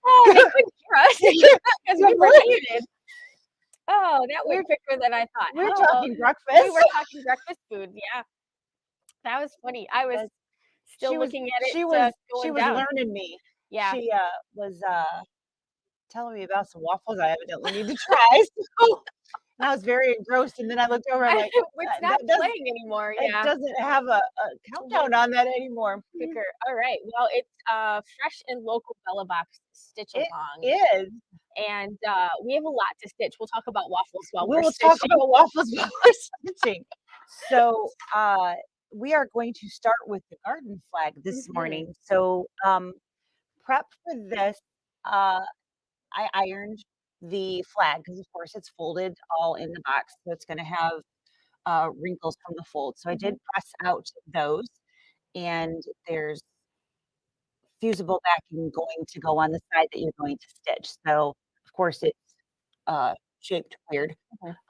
Oh, they couldn't hear us because we were muted. Oh, that was quicker than I thought. We're Oh, talking breakfast. we were talking breakfast food. Yeah, that was funny. I was still looking at it. She going was down. learning me. Yeah. She was telling me about some waffles I evidently need to try. So, and I was very engrossed. And then I looked over. I'm like, it's not playing anymore. It Yeah. doesn't have a countdown on that anymore. Quicker. All right. Well, it's fresh and local Bella Box stitch along. It is. And we have a lot to stitch. We'll talk about waffles while We we're will stitching. talk about waffles while we're stitching. So we are going to start with the garden flag this morning. So prep for this. I ironed the flag because, of course, it's folded all in the box, so it's going to have wrinkles from the fold. So I did press out those, and there's fusible backing going to go on the side that you're going to stitch. So, of course, it's shaped weird.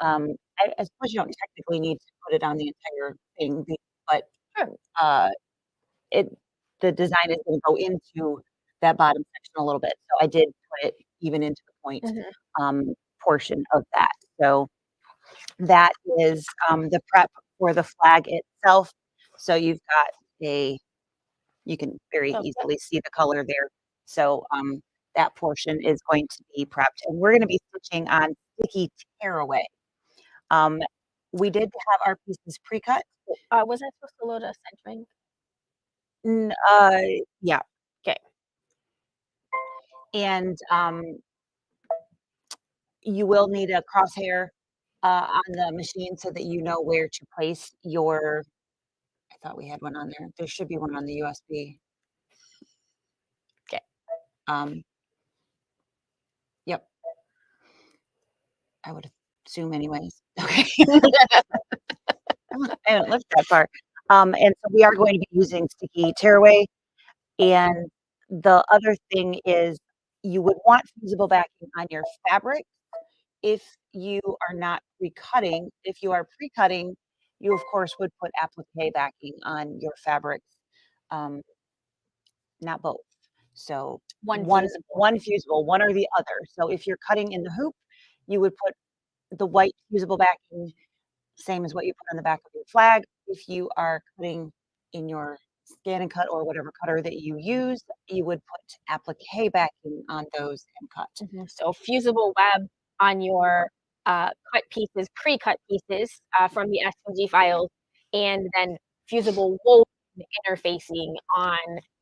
I suppose you don't technically need to put it on the entire thing, but the design is going to go into that bottom section a little bit. So I did put it even into the point portion of that. So that is the prep for the flag itself. So you've got you can very easily see the color there. So that portion is going to be prepped. And we're going to be stitching on sticky tearaway. We did have our pieces pre-cut. Was I supposed to load a centering? Yeah. Okay. And you will need a crosshair on the machine so that you know where to place your. I thought we had one on there. There should be one on the USB. Okay. Yep. I would assume anyways. Okay. I haven't looked that far. And so we are going to be using sticky tearaway. And the other thing is you would want fusible backing on your fabric if you are not pre-cutting. If you are pre-cutting, you of course would put applique backing on your fabrics, not both. So one fusible, one or the other. So if you're cutting in the hoop, you would put the white fusible backing, same as what you put on the back of your flag. If you are cutting in your scan and cut or whatever cutter that you use, you would put applique backing on those and cut. So fusible web on your cut pieces, pre-cut pieces from the SVG files, and then fusible woven interfacing on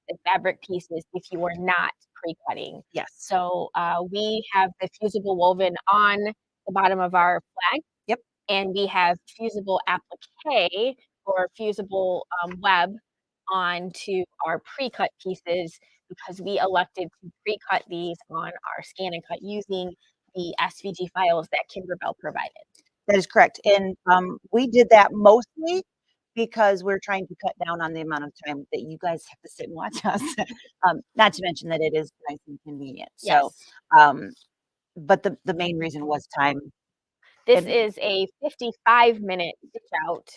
the fabric pieces if you are not pre-cutting. Yes. So we have the fusible woven on the bottom of our flag. Yep. And we have fusible applique or fusible web onto our pre-cut pieces because we elected to pre-cut these on our scan and cut using the SVG files that Kimberbell provided. That is correct. And we did that mostly because we're trying to cut down on the amount of time that you guys have to sit and watch us. Not to mention that it is nice and convenient. Yes. So, but the main reason was time. This is a 55-minute stitch out,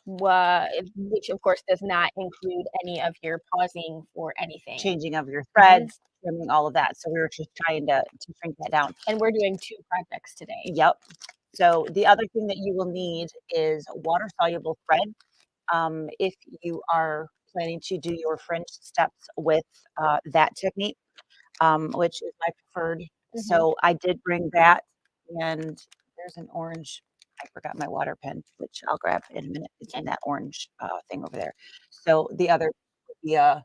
which of course does not include any of your pausing for anything. Changing of your threads, trimming, all of that. So we were just trying to shrink that down. And we're doing 2 projects today. Yep. So the other thing that you will need is water-soluble thread. If you are planning to do your fringe steps with that technique, which is my preferred. So I did bring that, and there's an orange. I forgot my water pen, which I'll grab in a minute. It's in that orange thing over there. So the other would be a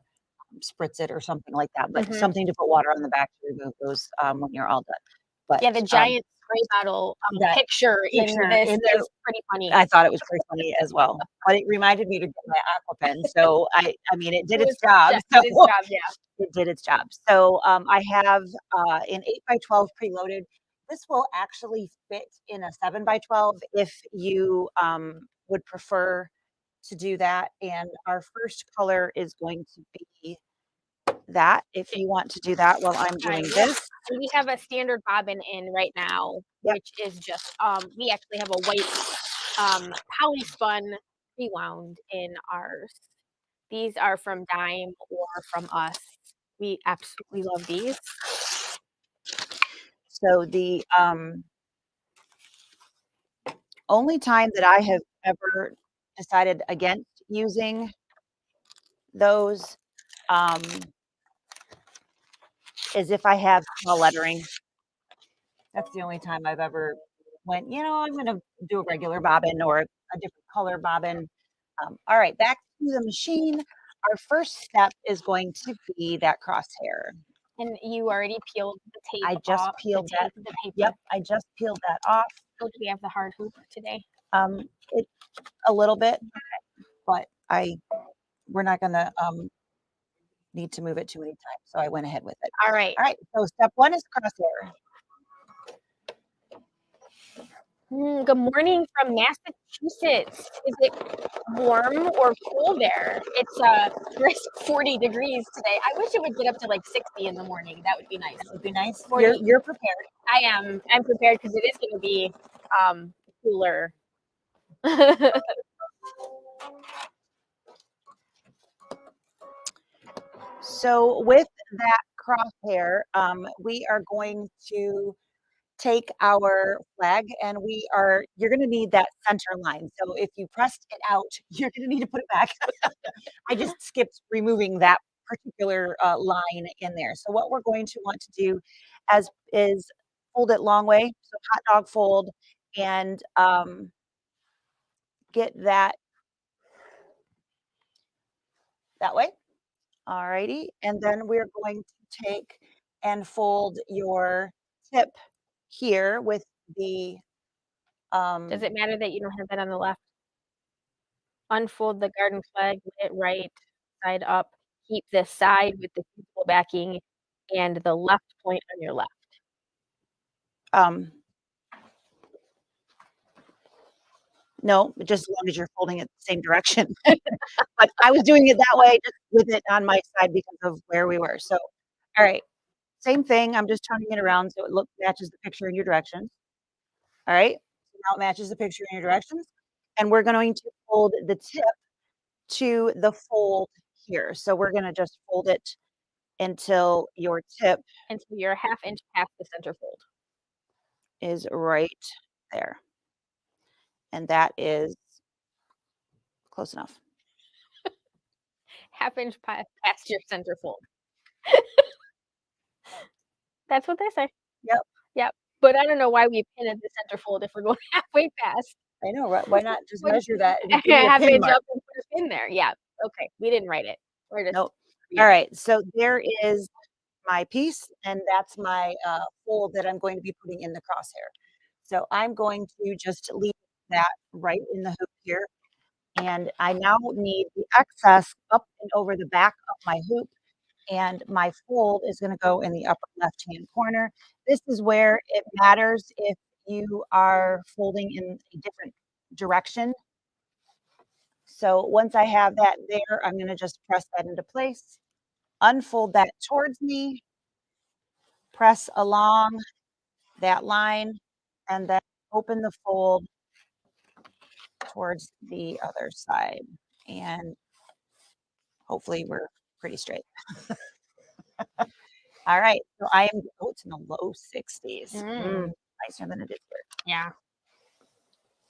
spritz it or something like that, but something to put water on the back to remove those when you're all done. But yeah, the giant spray bottle picture in this is pretty funny. I thought it was pretty funny as well, but it reminded me to get my aqua pen. So I mean, it did its job. It did its job. So I have an 8x12 preloaded. This will actually fit in a 7x12 if you would prefer to do that. And our first color is going to be that, if you want to do that while I'm doing this. So we have a standard bobbin in right now, which is just, we actually have a white poly spun pre-wound in ours These are from Dime or from us. We absolutely love these. So the only time that I have ever decided against using those is if I have small lettering. That's the only time I've ever went, I'm going to do a regular bobbin or a different color bobbin. All right, back to the machine. Our first step is going to be that crosshair. And you already peeled the tape I just off. peeled the tape, that. the paper. Yep, I just peeled that off. Oh, do we have the hard hoop today? It a little bit, but we're not going to need to move it too many times, so I went ahead with it. All right. All right, so step one is crosshair. Good morning from Massachusetts. Is it warm or cool there? It's brisk 40 degrees today. I wish it would get up to like 60 in the morning. That would be nice. That would be nice. 40. You're prepared. I am. I'm prepared because it is going to be cooler. So with that crosshair, we are going to take our flag and you're going to need that center line. So if you pressed it out, you're going to need to put it back. I just skipped removing that particular line in there. So what we're going to want to do is fold it long way. So hot dog fold and get that way. All righty. And then we're going to take and fold your tip here with the Does it matter that you don't have that on the left? Unfold the garden flag, lay it right side up. Keep this side with the fusible backing and the left point on your left. No, just as long as you're folding it the same direction. But I was doing it that way just with it on my side because of where we were. So, all right, same thing. I'm just turning it around so it matches the picture in your directions. All right, so now it matches the picture in your directions. And we're going to fold the tip to the fold here. So we're going to just fold it until your tip Until you're a ½ inch past the center fold. is right there. And that is close enough. ½ inch past your center fold. That's what they say. Yep. Yep. But I don't know why we pin at the center fold if we're going halfway past. I know, right? Why not just measure that and give me a ½ pin inch mark? up and put a pin there. Yeah. Okay. We didn't write it. We're just Nope. All right. So there is my piece, and that's my fold that I'm going to be putting in the crosshair. So I'm going to just leave that right in the hoop here. And I now need the excess up and over the back of my hoop. And my fold is going to go in the upper left-hand corner. This is where it matters if you are folding in a different direction. So once I have that there, I'm going to just press that into place, unfold that towards me, press along that line, and then open the fold towards the other side. And hopefully we're pretty straight. All right. So it's in the low 60s. Nicer than it is here. Yeah.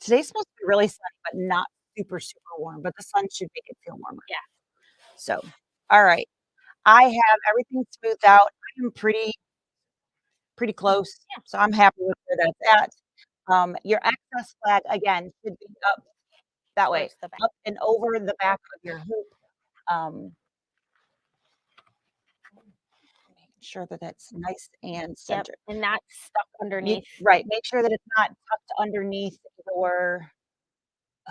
Today's supposed to be really sunny, but not super, super warm, but the sun should make it feel warmer. Yeah. So, all right. I have everything smoothed out. I am pretty close. Yeah. So I'm happy with where that's at. Your excess flag, again, should be up that way, up and over the back of your hoop. Make sure that that's nice and centered. Yep. And not stuck underneath. Right. Make sure that it's not tucked underneath your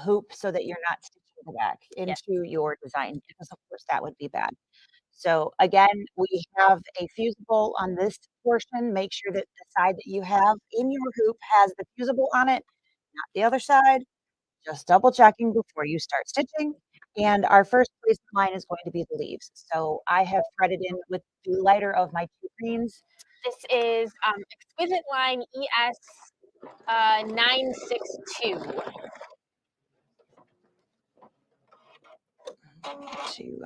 hoop so that you're not stitching the back into your design, because of course that would be bad. So again, we have a fusible on this portion. Make sure that the side that you have in your hoop has the fusible on it, not the other side. Just double checking before you start stitching. And our first placement line is going to be the leaves. So I have threaded in with the lighter of my two greens. This is Exquisite Line ES 962. to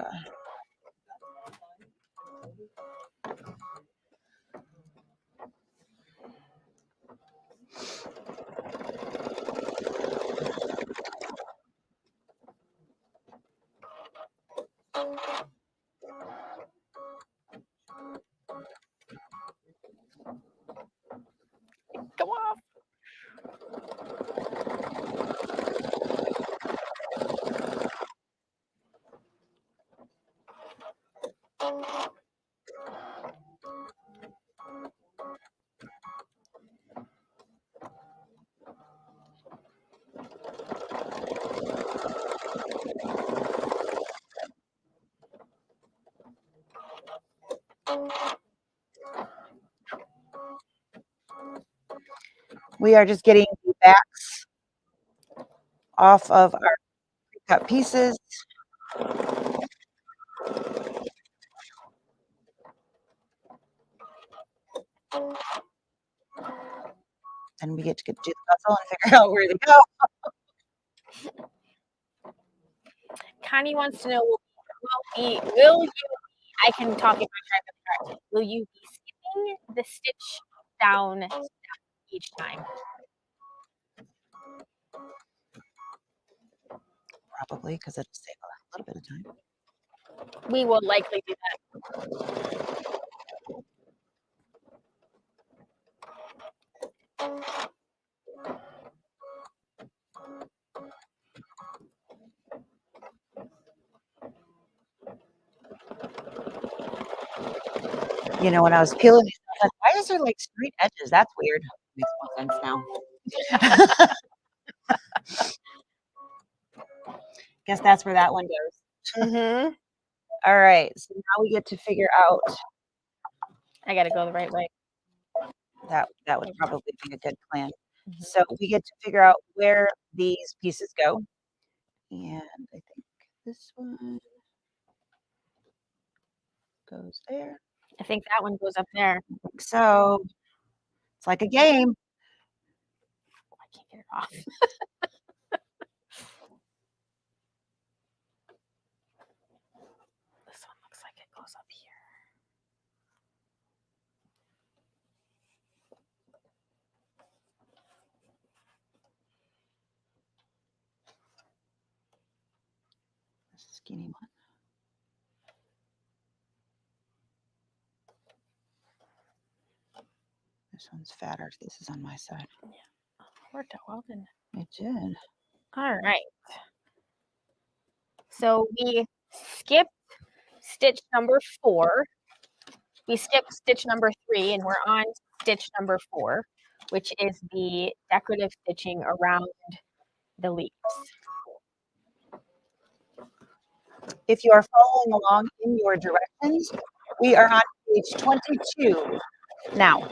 Go off. we are just getting the backs off of our cut pieces. And we get to do the puzzle and figure out where they go. Connie wants to know, will you, I can talk if I'm trying to, will you be skipping the stitch down each time? Probably, because it'll save a little bit of time. We will likely do that. You know, when I was peeling these, I was like, why is there like straight edges? That's weird. Makes more sense now. Guess that's where that one goes. Mm-hmm. All right, so now we get to figure out. I gotta go the right way. That would probably be a good plan. Mm-hmm. So we get to figure out where these pieces go. And I think this one goes there. I think that one goes up there. So it's like a game. Oh, I can't get it off. This one looks like it goes up here. This skinny one. This one's fatter. This is on my side. Yeah. Worked out well, didn't it? It did. All right. So we skipped stitch number 4. We skipped stitch number 3, and we're on stitch number 4, which is the decorative stitching around the leaves. If you are following along in your directions, we are on page 22 now.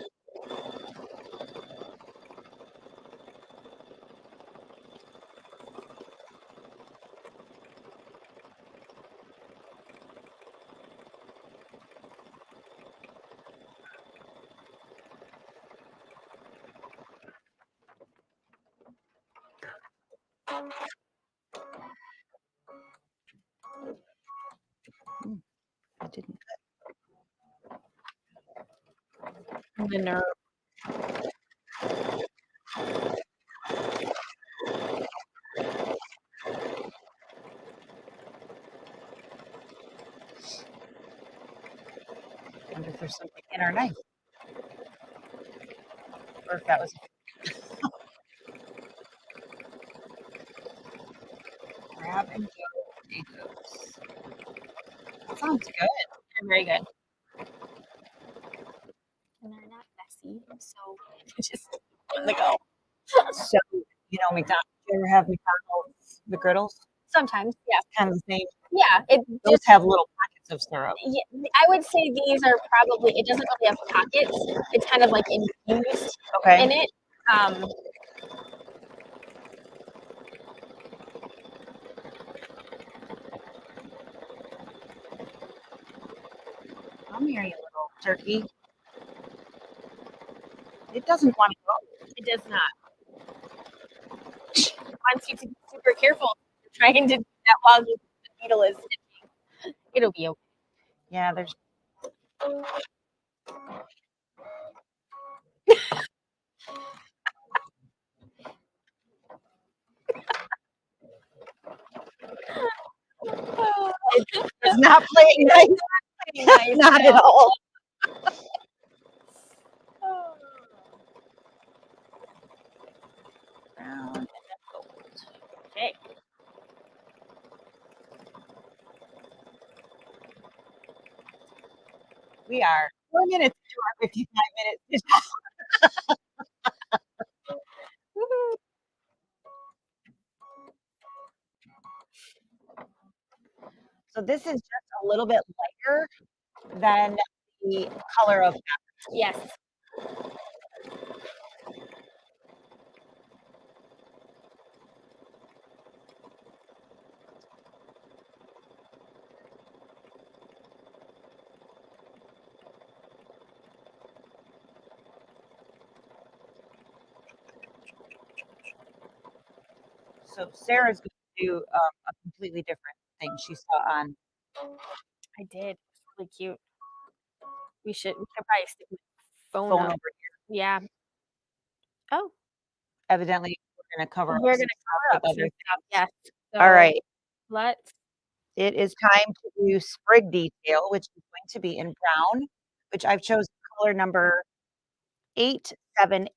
I didn't cut. The nerve. I wonder if there's something in our knife. Or if that was grab and go egos. That sounds good. They're very good. And they're not messy, so just on the go. So, you know, McDonald's, you ever have McDonald's McGriddles? Sometimes, yeah. Kind of the same. Yeah, it Those just have little pockets of syrup. Yeah, I would say these are probably. It doesn't really have pockets. It's kind of like infused in it. How Come here, you little turkey. It doesn't want to go. It does not. It wants you to be super careful. You're trying to do that while the needle is stitching. It'll be okay. Yeah, there's it's not playing nice. Pretty nice, Not at no. all. Brown and then gold. Okay. We are 4 minutes into our 55 minutes. Woohoo. So this is just a little bit lighter than the color of Yes. So Sarah's going to do a completely different thing she saw on I did. It's really cute. We could probably stick my phone phone up. over here. Yeah. Oh, Evidently, we're going to cover up we're some gonna stuff cover with up other some stuff. things. Yes. All So right. let's It is time to do sprig detail, which is going to be in brown, which I've chosen color number 878,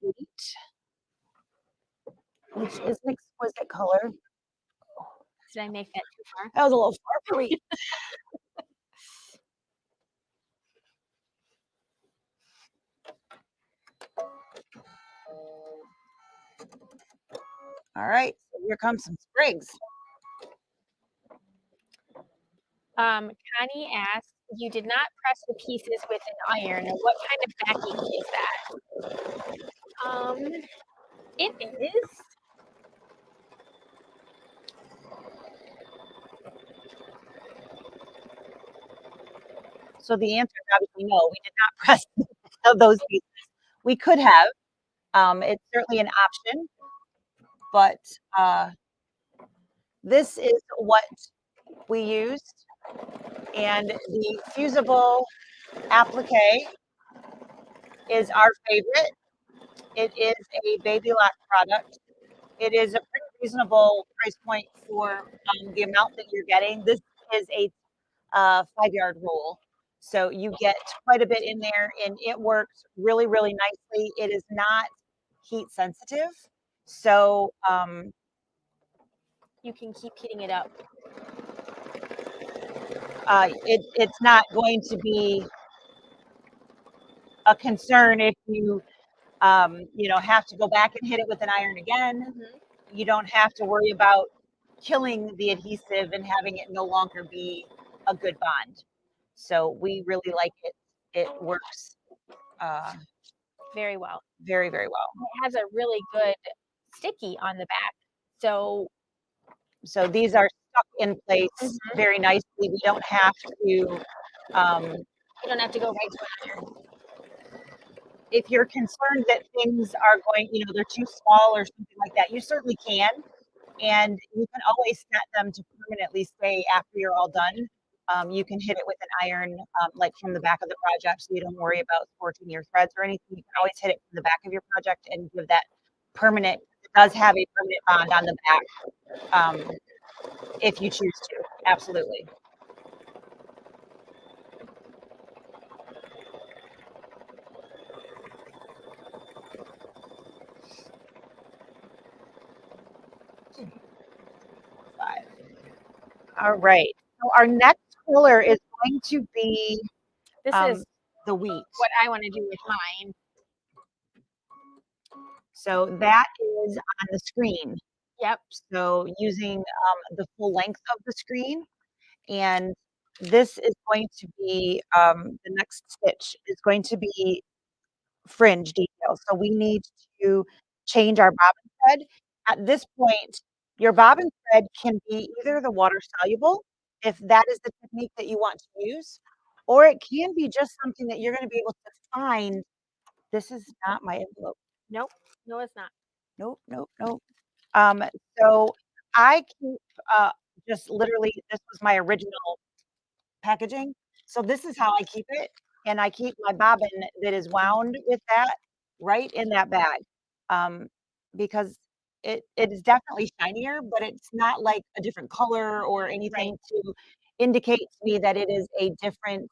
which is an exquisite color. did I make that too far? That was a little far for me. All right, so here comes some sprigs. Connie asked, you did not press the pieces with an iron. What kind of backing is that? It is. So the answer is obviously no, we did not press those pieces. We could have. It's certainly an option, but this is what we used. And the fusible applique is our favorite. It is a Baby Lock product. It is a pretty reasonable price point for the amount that you're getting. This is a 5-yard roll. So you get quite a bit in there and it works really, really nicely. It is not heat sensitive. So You can keep heating it up. it's not going to be a concern if you have to go back and hit it with an iron again. You don't have to worry about killing the adhesive and having it no longer be a good bond. So we really like it. It works Very well. very, very well. It has a really good sticky on the back. So these are stuck in place very nicely. We don't have to. you don't have to go right to an iron. If you're concerned that things are going, they're too small or something like that, you certainly can. And you can always set them to permanently stay after you're all done. You can hit it with an iron, like from the back of the project, so you don't worry about scorching your threads or anything. You can always hit it from the back of your project and give that permanent. It does have a permanent bond on the back, if you choose to. Absolutely. All right. So our next color is going to be This is the wheat. what I want to do with mine. So that is on the screen. Yep. So using the full length of the screen. And this is going to be the next stitch is going to be fringe details. So we need to change our bobbin thread. At this point, your bobbin thread can be either the water soluble, if that is the technique that you want to use, or it can be just something that you're going to be able to find. This is not my envelope. Nope. No, it's not. Nope, nope, nope. Um, so I keep just literally, this was my original packaging. So this is how I keep it, and I keep my bobbin that is wound with that right in that bag, um, because it is definitely shinier, but it's not like a different color or Right. anything to indicate to me that it is a different,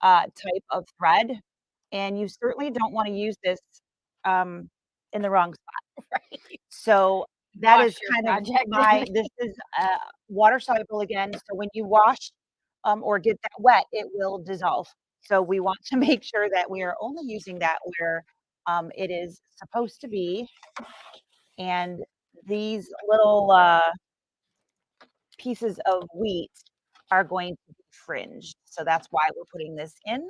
type of thread, and you certainly don't wanna use this, in the wrong spot. Right. So that Wash is your kind of project. this is, water soluble again, so when you wash, or get that wet, it will dissolve. So we want to make sure that we are only using that where, it is supposed to be, and these little, pieces of wheat are going to be fringed, so that's why we're putting this in.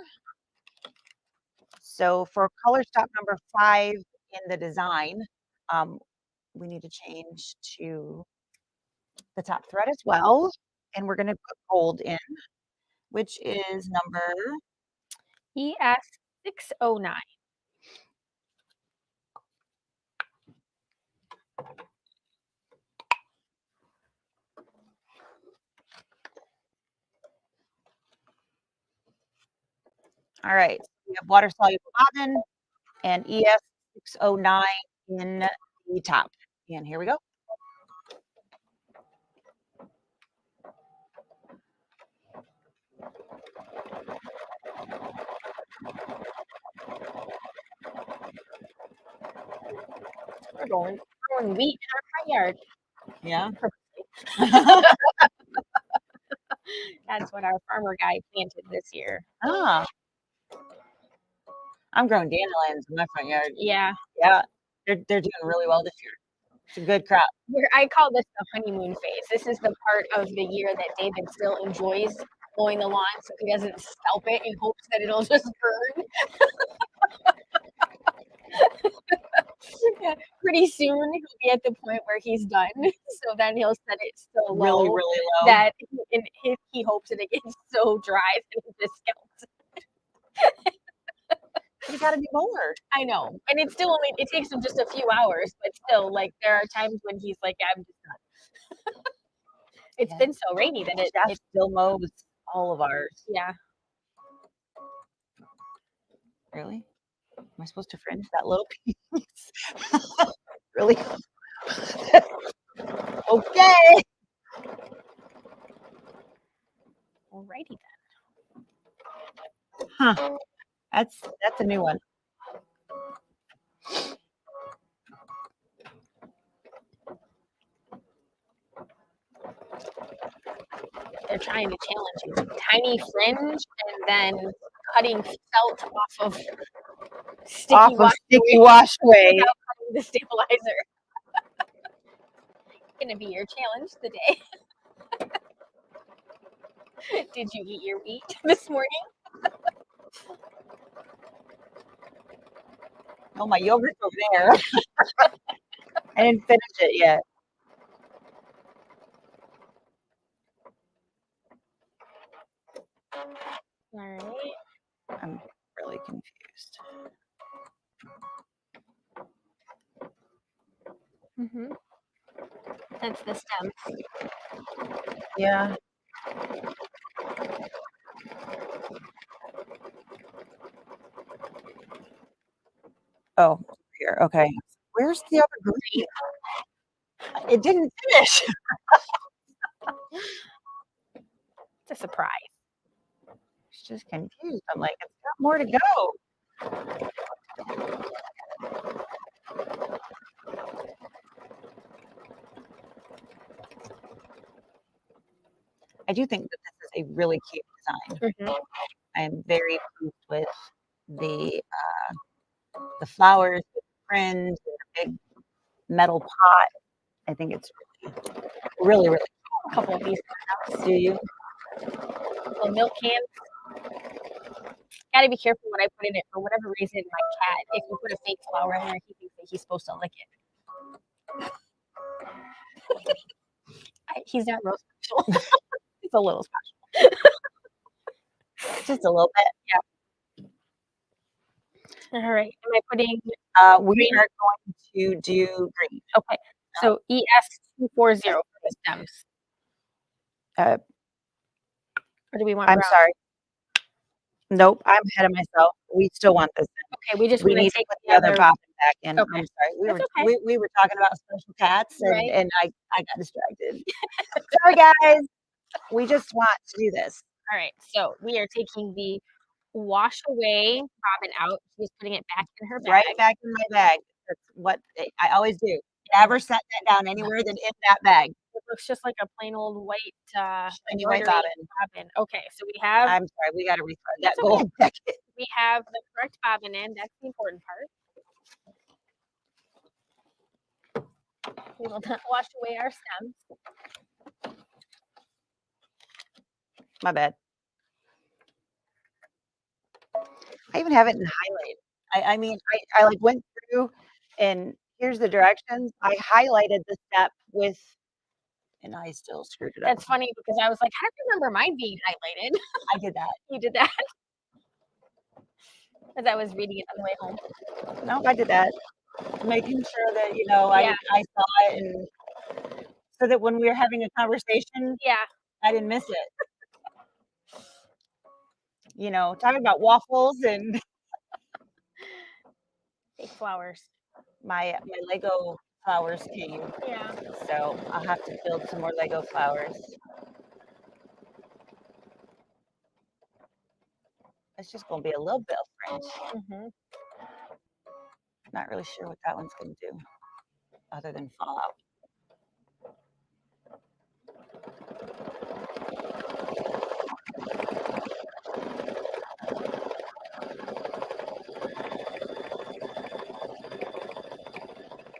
So for color stop number 5 in the design, um, we need to change to the top thread as well, and we're gonna put gold in, which is number ES609. all right, we have water soluble bobbin and ES609 in the top, and here we go. We're growing wheat in our front yard. Yeah. That's what our farmer guy planted this year. Ah, I'm growing dandelions in my front yard. Yeah. Yeah, they're doing really well this year. It's a good crop. I call this the honeymoon phase. This is the part of the year that David still enjoys mowing the lawn, so he doesn't scalp it in hopes that it'll just burn. Yeah, pretty soon he'll be at the point where he's done. So then he'll set it so Really, low really low. that he hopes that it gets so dry that it just scalps. You got a new mower. I know, and it's still only it takes him just a few hours, but still, like there are times when he's like, "I'm just done." It's Yeah. been so rainy that Jeff it still mows all of ours. yeah. Really? Am I supposed to fringe that little piece? Really? Okay. Alrighty Huh. That's a new one. they're trying to challenge you. Tiny fringe and then cutting felt off of Off sticky of wash sticky wash away. without cutting the stabilizer. Gonna be your challenge today. Did you eat your wheat this morning? Oh, my yogurt's over there. I didn't finish it yet. All right. I'm really confused. Mm-hmm. That's the stem. Yeah. Oh, here. Okay. Where's the other green? It didn't finish. It's a surprise. It's just confused. I'm like, it's got more to go. I do think that this is a really cute design. Mm-hmm. I'm very pleased with the flowers, the fringe, and the big metal pot. I think it's really, really A couple of these cool. Do you? little milk cans. Gotta be careful when I put in it. For whatever reason, my cat, if you put a fake flower in there, he thinks that he's supposed to lick it. He's not real special. It's a little special. Just a little bit. All right. Am I putting We green? are going to do green. Okay. So ES240 for the stems. Uh, or do we want I'm brown? sorry. Nope, I'm ahead of myself. We still want this in. Okay, we just We wanna need to take put the the other other. bobbin back in. Okay, I'm sorry. We that's were okay, we we were talking about special cats and right? I got distracted. Sorry, guys. We just want to do this. Alright, so we are taking the wash away bobbin out, she's putting it back in her Right bag. back in my bag. That's what I always do. And Never set that down anywhere than in that bag. it looks just like a plain old white, Shiny white embroidery bobbin. bobbin. Okay, so we have I'm sorry, we gotta rethread that's that okay. gold packet. We have the correct bobbin in, that's the important part. We will not wash away our stems. My bad. I even have it in highlight. I mean, like, went through and here's the directions. I highlighted the step with and I still screwed it up. That's funny because I was like, "I don't remember mine being highlighted." I did that. You did that as I was reading it on the way home. No, I did that. Making sure that, Yeah, I saw it and so that when we were having a conversation, yeah, I didn't miss it. Talking about waffles and fake flowers. my Lego flowers came, Yeah. so I'll have to build some more Lego flowers. It's just gonna be a little bit of French. Mhm. Not really sure what that one's gonna do other than fall out.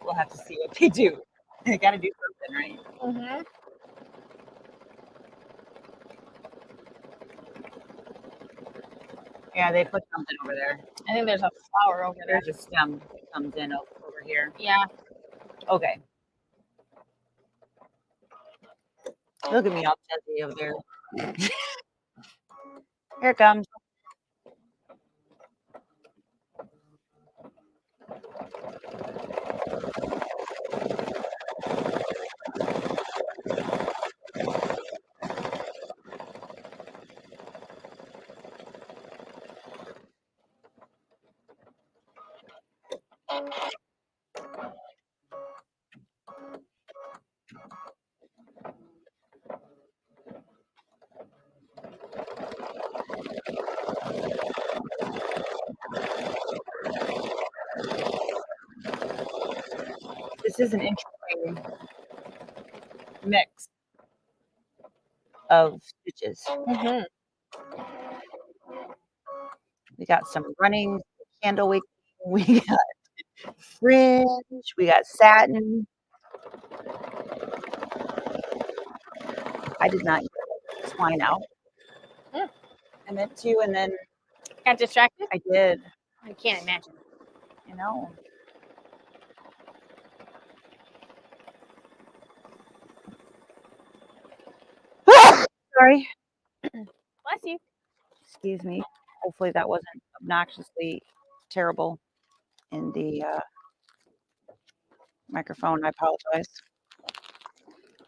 We'll have to see what they do. They gotta do something, right? Mhm. Yeah, they put something over there. I think there's a flower over there. There's a stem that comes in over here. Yeah. Okay. Look at me all chesty over there. Here it comes. This is an interesting mix of stitches. Mhm. We got some running candle wick, we got fringe, we got satin. I did not get twine out. Mm. I meant to, and then Got distracted? I did, I can't imagine. you know. Sorry. Bless you. Excuse me. Hopefully that wasn't obnoxiously terrible in the microphone. I apologize.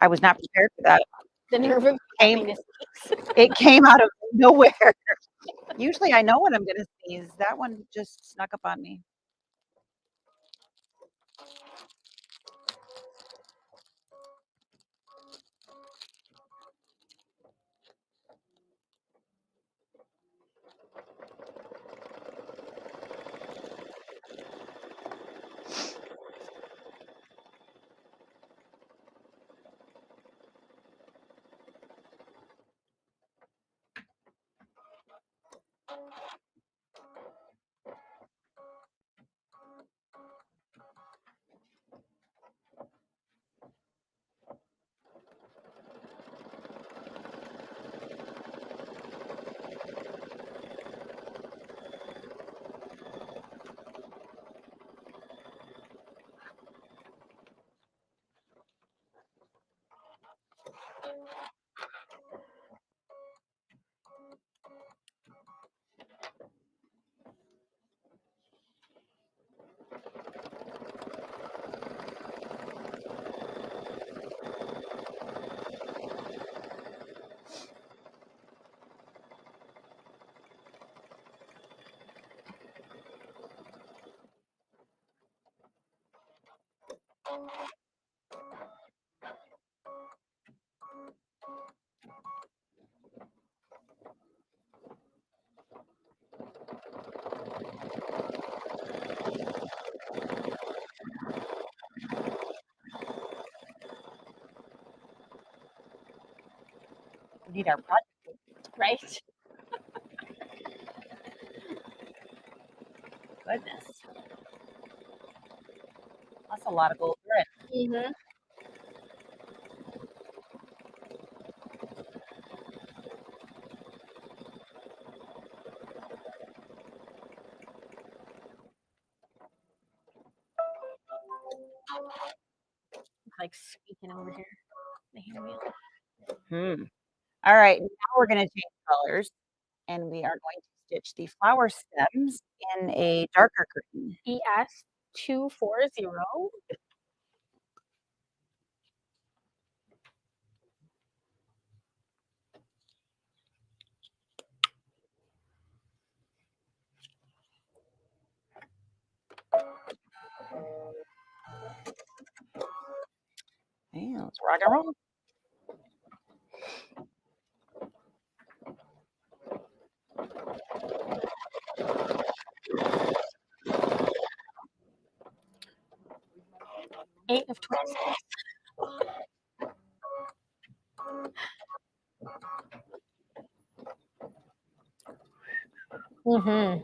I was not prepared for that. The nerve of Came, having to sneeze. it came out of nowhere. Usually I know when I'm going to sneeze. That one just snuck up on me. We need our project. Right? Goodness. That's a lot of gold thread. Mhm. Like squeaking over here. The handwheel. All right, now we're going to change colors, and we are going to stitch the flower stems in a darker green. ES 240. Yeah, let's rock and roll. Eight of 26. Mm-hmm.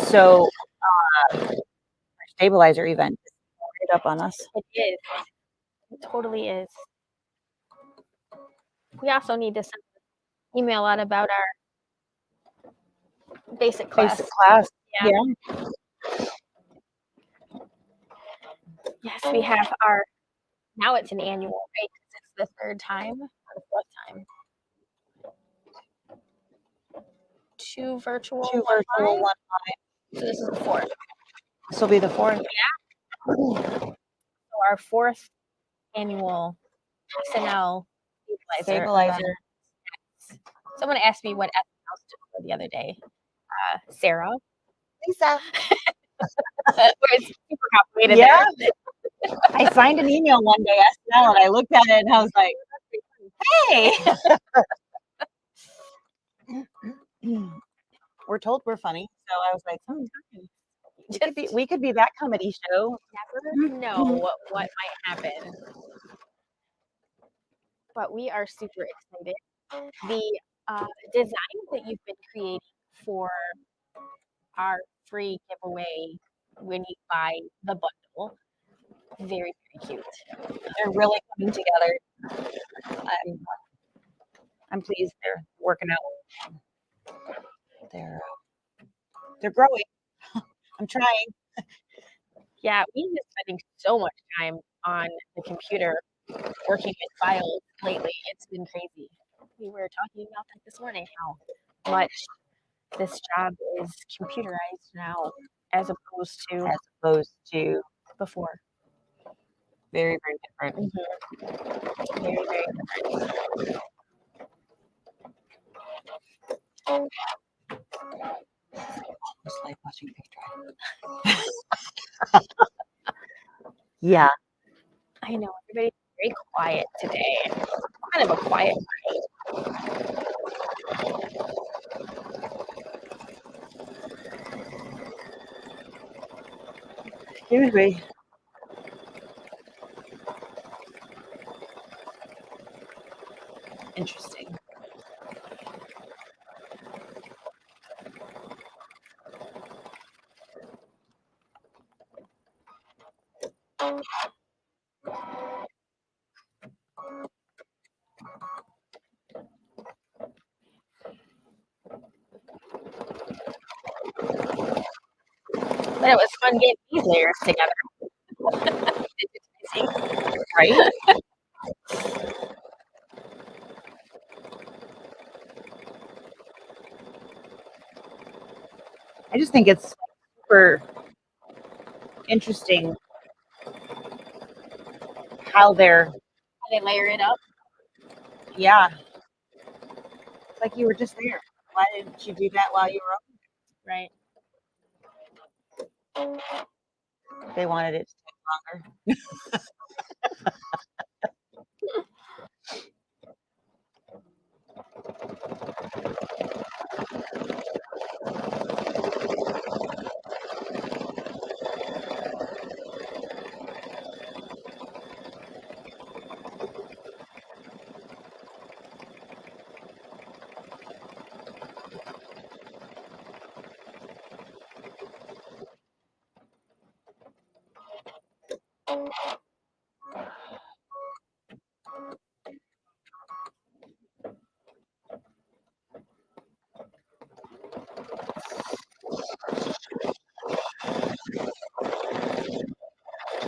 So, our stabilizer event is right up on us. It is. It totally is. We also need to send an email out about our basic class. Basic class. Yeah. Yeah. Yes, we have our, now it's an annual, right? 'Cause it's the third time or the fourth time. Two virtual, Two one virtual, live. one. So this is the fourth. This will be the fourth. So our fourth annual SNL stabilizer. Stabilizer. Someone asked me what SNL stood for the other day. Sarah. Lisa. Where it's super complicated. Yeah. There. I signed an email one day, SNL, and I looked at it and I was like, hey. We're told we're funny. So I was like, we could be that comedy show. Never know what might happen. But we are super excited. The designs that you've been creating for our free giveaway when you buy the bundle, very, very cute. They're really coming together. I'm pleased they're working out. They're growing. I'm trying. Yeah, we've been spending so much time on the computer working with files lately. It's been crazy. We were talking about that this morning, how much this job is computerized now as opposed to before. Very, very different. Very, very different. It's like watching Big Drive. Yeah. I know everybody's very quiet today. Kind of a quiet night. Excuse me. Interesting. But it was fun getting these layers together. Right? I just think it's super interesting how they layer it up. yeah. It's like you were just there. Why didn't you do that while you were up? Right. They wanted it to take longer.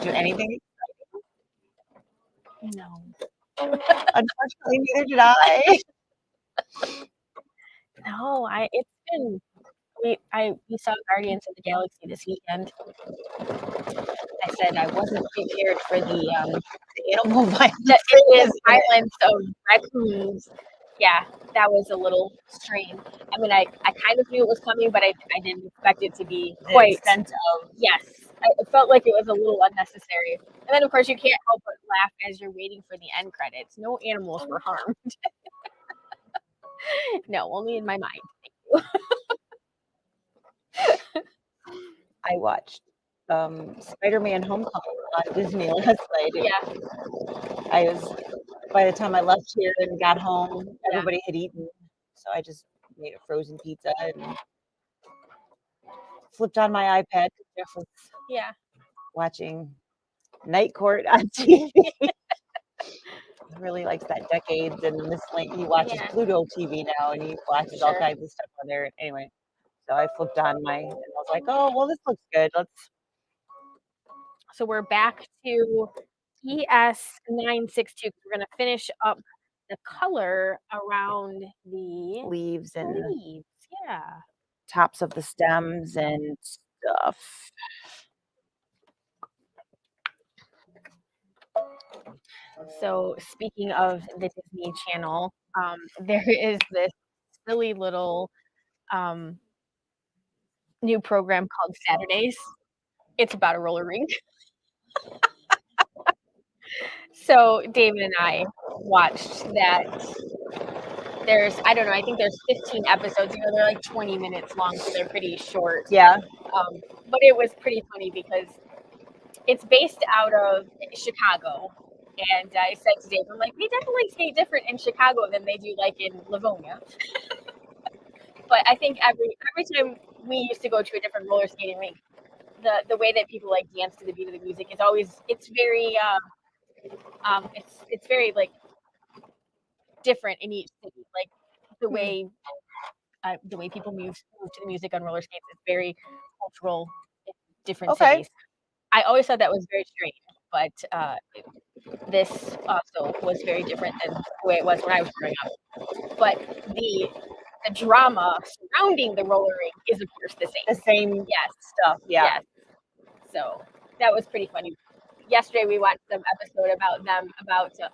Do anything? No. Unfortunately, neither did I. No, it's been we saw Guardians of the Galaxy this weekend. I said I wasn't prepared for The animal violence. the violence of raccoons. Yeah, that was a little strange. I mean, I kind of knew it was coming, but I didn't expect it to be The quite. extent of Yes, it felt like it was a little unnecessary. And then, of course, you can't help but laugh as you're waiting for the end credits. No animals were harmed. No, only in my mind. I watched Spider-Man: Homecoming on Disney last night. Yeah, I was by the time I left here and got home, yeah, everybody had eaten, so I just made a frozen pizza and flipped on my iPad. Jeff was yeah. watching Night Court on TV. He really likes that decades and he watches Yeah, Pluto TV now and he watches all sure. kinds of stuff on there. Anyway, so I flipped on and I was like, oh well, this looks good. Let's So we're back to ES962. We're going to finish up the color around the leaves and leaves. Yeah. tops of the stems and stuff. So speaking of the Disney Channel, there is this silly little um, new program called Saturdays. It's about a roller rink. So David and I watched that. I don't know, I think there's 15 episodes. They're like 20 minutes long, so they're pretty short. Yeah. But it was pretty funny because it's based out of Chicago. And I said to Dave, I'm like, they definitely skate different in Chicago than they do like in Livonia. But I think every time we used to go to a different roller skating rink, the way that people like dance to the beat of the music is always it's very it's very like different in each city. Like the way people move to the music on roller skates is very cultural in different Okay. cities. I always thought that was very strange, but this also was very different than the way it was when I was growing up. But the drama surrounding the roller rink is of course the same. The same Yes, stuff. Yeah. yes. So that was pretty funny. Yesterday we watched some episode about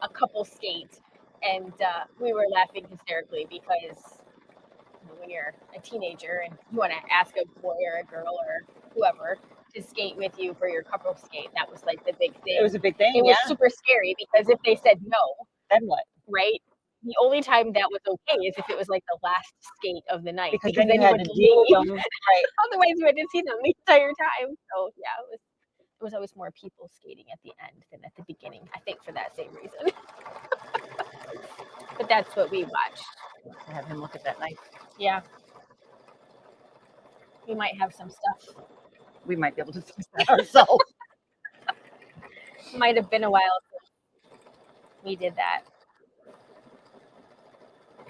a couple skate, and we were laughing hysterically because when you're a teenager and you want to ask a boy or a girl or whoever to skate with you for your couple skate, that was like the big thing. It was a big thing. It was super scary because if they said no, then what? right? The only time that was okay is if it was like the last skate of the night, Because then you you had would to deal with leave. them. Right. Otherwise, you had to see them the entire time. So yeah, it was always more people skating at the end than at the beginning. I think for that same reason. But that's what we watched. Have him look at that knife. Yeah. We might have some stuff. We might be able to fix that ourselves. Might have been a while since we did that.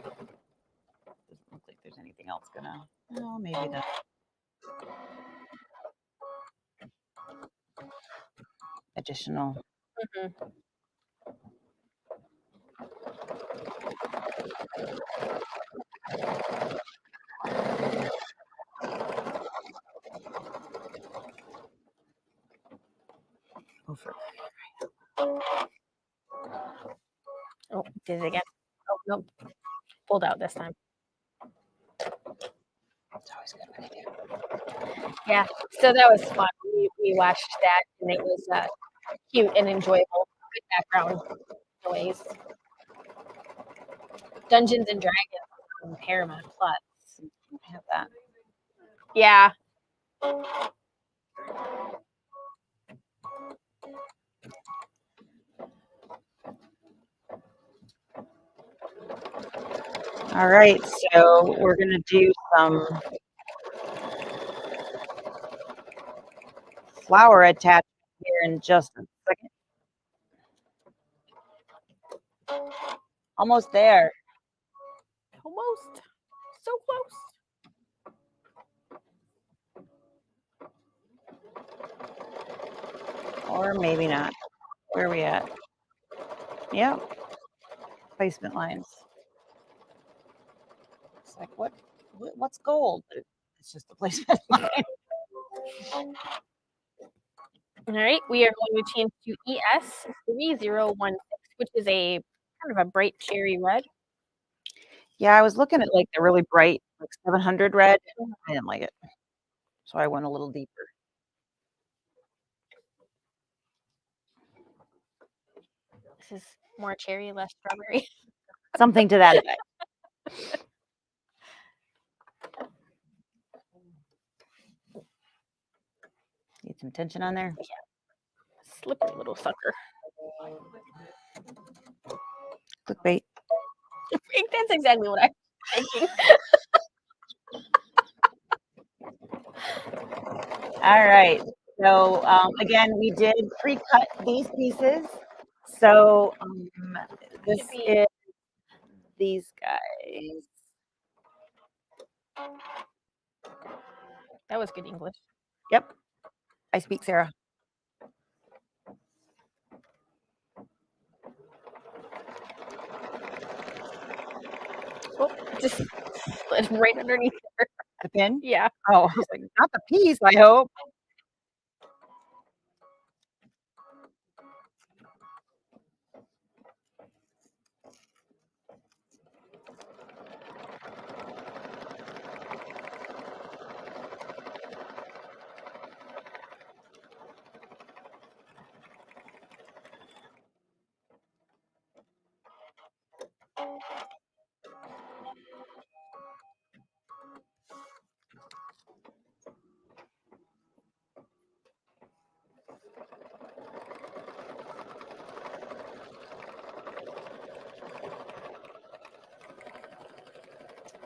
Doesn't look like there's anything else gonna. Oh, maybe the additional. Mm-hmm. Over. Oh, did it again. Oh, nope. Pulled out this time. It's always a good when they do. Yeah, so that was fun. We watched that, and it was cute and enjoyable. Good background noise. Dungeons and Dragons on Paramount Plus. I have that. Yeah. All right, so we're gonna do some flower attachment here in just a second. Almost there. Almost. So close. Or maybe not. Where are we at? Yep. Placement lines. It's like, what's gold? It's just the placement line. All right, we are going to change to ES 3016, which is a kind of a bright cherry red. Yeah, I was looking at like the really bright, like 700 red. I didn't like it. So I went a little deeper. This is more cherry, less strawberry. Something to that effect. Need some tension on there? Yeah. Slippery little sucker. Clickbait. That's exactly what I'm thinking. All right. So again, we did pre-cut these pieces. So this is these guys. That was good English. Yep. I speak Sarah. Oh, just slid right underneath there. The pin? Yeah. Oh, I was like, not the piece, I hope.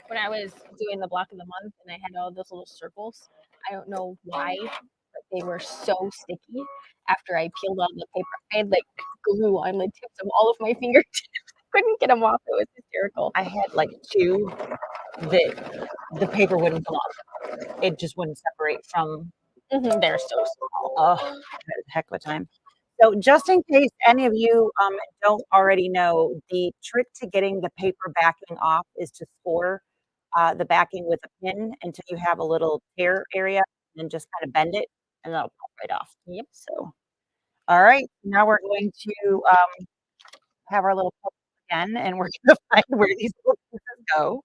When I was doing the block of the month and I had all those little circles, I don't know why, but they were so sticky after I peeled all the paper. I had like glue on the tips of all of my fingertips. Couldn't get them off. It was hysterical. I had like two that the paper wouldn't come off. It just wouldn't separate from. They're so small. Oh, that was a heck of a time. So just in case any of you don't already know, the trick to getting the paper backing off is to score the backing with a pin until you have a little tear area, and then just kind of bend it, and that'll pop right off. Yep. So, all right, now we're going to have our little puzzle again, and we're going to find where these little pieces go.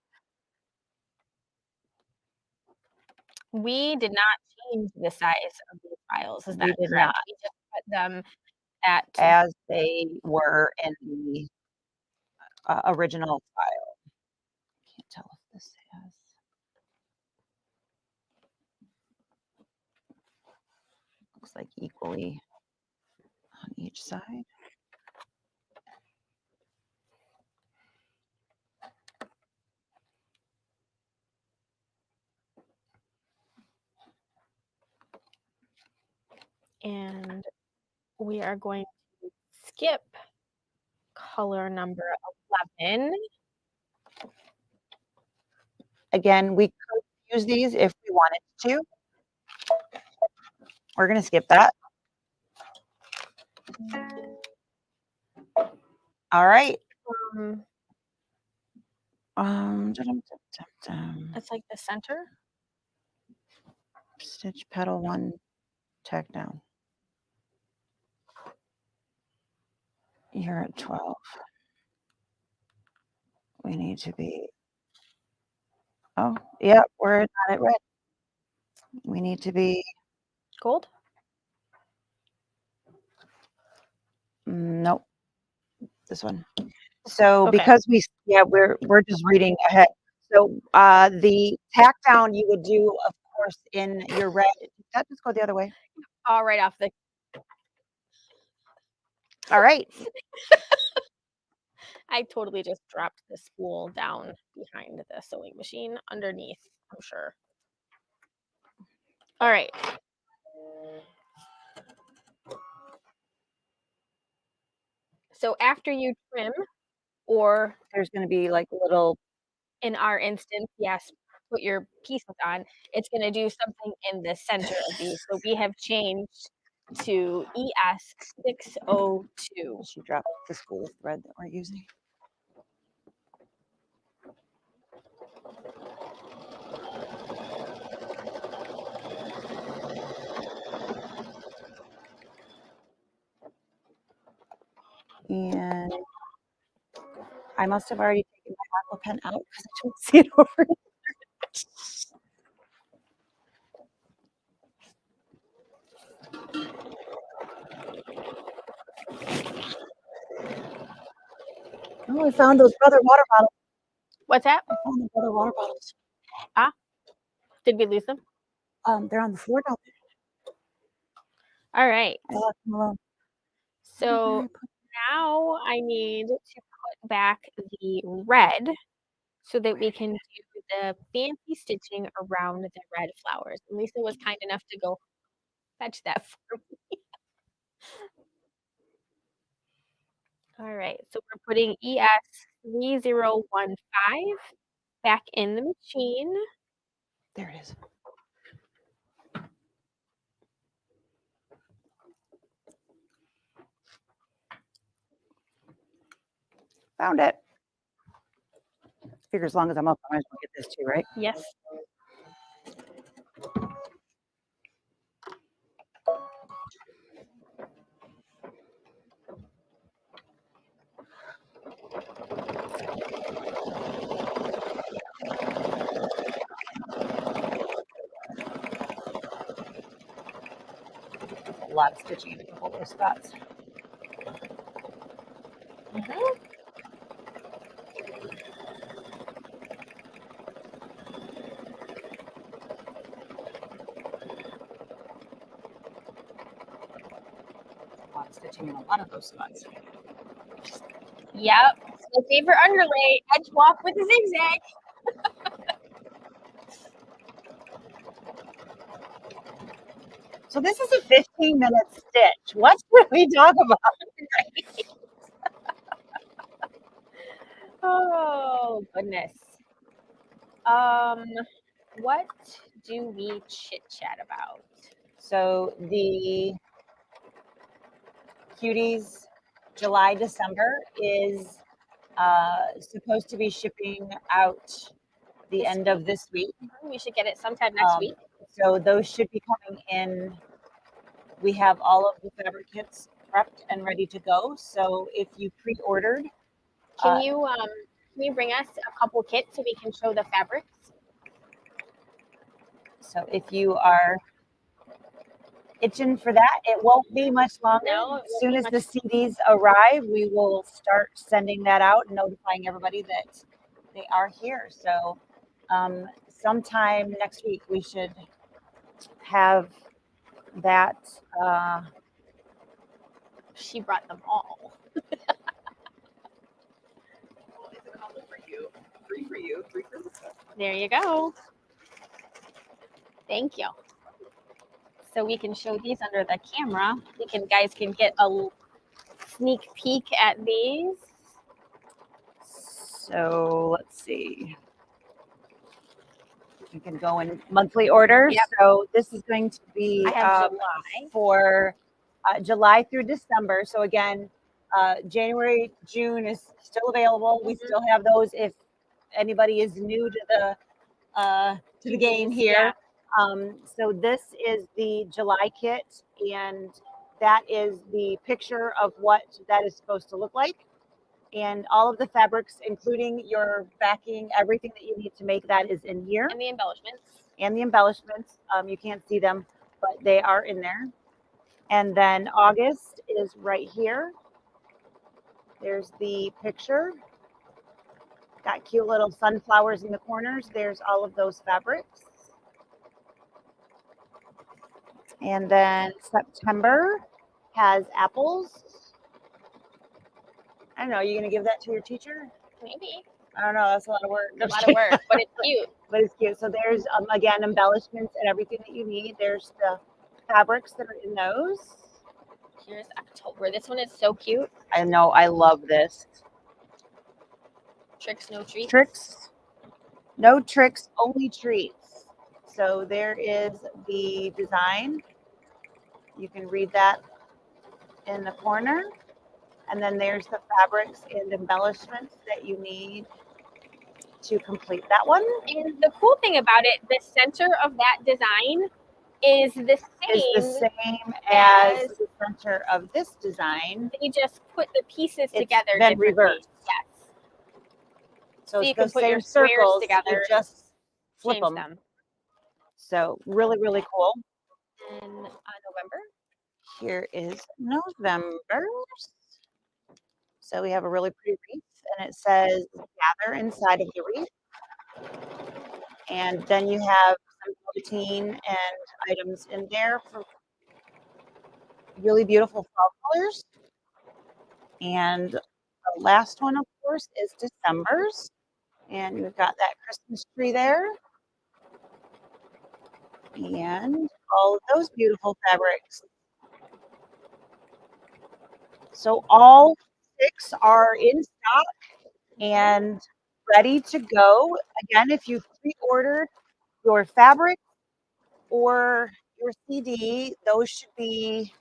We did not change the size of these files. Is We that did correct? not. We just put them at As they were in the original file. Can't tell if this has. Looks like equally on each side. and we are going to skip color number 11. Again, we could use these if we wanted to. We're going to skip that. All right. It's like the center. Stitch petal 1, tack down. You're at 12. We need to be, oh, Yep, we're not at red. We need to be Gold? nope, this one. So Okay. because we're just reading ahead. So the tack down you would do, of course, in your red. Did that just go the other way? All right off the All right. I totally just dropped the spool down behind the sewing machine underneath, I'm sure. All right. So after you trim, or There's going to be like a little. in our instance, yes, put your pieces on, it's going to do something in the center of these. So we have changed to ES 602. She dropped the spool thread that we're using. And I must have already taken my aqua pen out because I don't see it over here. Oh, I found those brother water bottles. What's that? I found the brother water bottles. Did we lose them? They're on the floor down there. All right. I left them alone. So now I need to put back the red so that we can do the fancy stitching around the red flowers. And Lisa was kind enough to go fetch that for me. All right, so we're putting ES 3015 back in the machine. There it is. Found it. Figure as long as I'm up, I might as well get this too, right? Yes. A lot of stitching in a couple of those spots. A lot of stitching in a lot of those spots. Yep. My favorite underlay, edge walk with a zigzag. So this is a 15-minute stitch. What should we talk about? Oh, goodness. What do we chit chat about? So the Cuties July, December is supposed to be shipping out the end of this week. We should get it sometime next week. So those should be coming in. We have all of the fabric kits prepped and ready to go. So if you pre-ordered, Can you bring us a couple kits so we can show the fabrics? so if you are itching for that, it won't be much longer. No, As soon as the CDs arrive, we will start sending that out and notifying everybody that they are here. So sometime next week we should have that. She brought them all. Three for you, three for Lisa. There you go. Thank you. So we can show these under the camera. Guys can get a sneak peek at these. So let's see. You can go in monthly orders. Yep. So this is going to be I have July. for July through December. So again, January, June is still available. We still have those if anybody is new to the game here. Yeah. So this is the July kit, and that is the picture of what that is supposed to look like. And all of the fabrics, including your backing, everything that you need to make that is in here. And the embellishments. And the embellishments. You can't see them, but they are in there. And then August is right here. There's the picture. Got cute little sunflowers in the corners. There's all of those fabrics. And then September has apples. I don't know. Are you going to give that to your teacher? Maybe. I don't know. That's a lot of work. A lot of work, but it's cute. But it's cute. So there's, again, embellishments and everything that you need. There's the fabrics that are in those. Here's October. This one is so cute. I know. I love this. Tricks, no treats. Tricks. No tricks, only treats. So there is the design. You can read that in the corner. And then there's the fabrics and embellishments that you need to complete that one. And the cool thing about it, the center of that design is the same as the center of this design. They just put the pieces together. Then reversed. Yes. So you it's can the put same your squares circles, together. you just flip Change them. So really, really cool. And November. Here is November. So we have a really pretty wreath, and it says gather inside of the wreath. And then you have some velveteen and items in there for really beautiful fall colors. And the last one, of course, is December's. And we've got that Christmas tree there. And all of those beautiful fabrics. So all 6 are in stock and ready to go. Again, if you've pre-ordered your fabric or your CD, those should be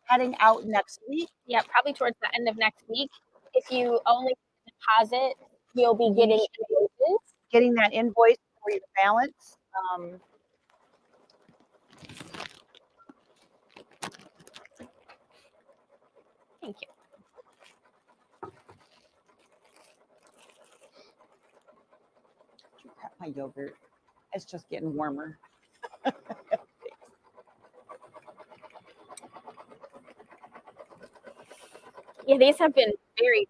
heading out next week. Yeah, probably towards the end of next week. If you only deposit, you'll be getting invoices. Getting that invoice for your balance. Thank you. Prep my yogurt. It's just getting warmer. Yeah, these have been very,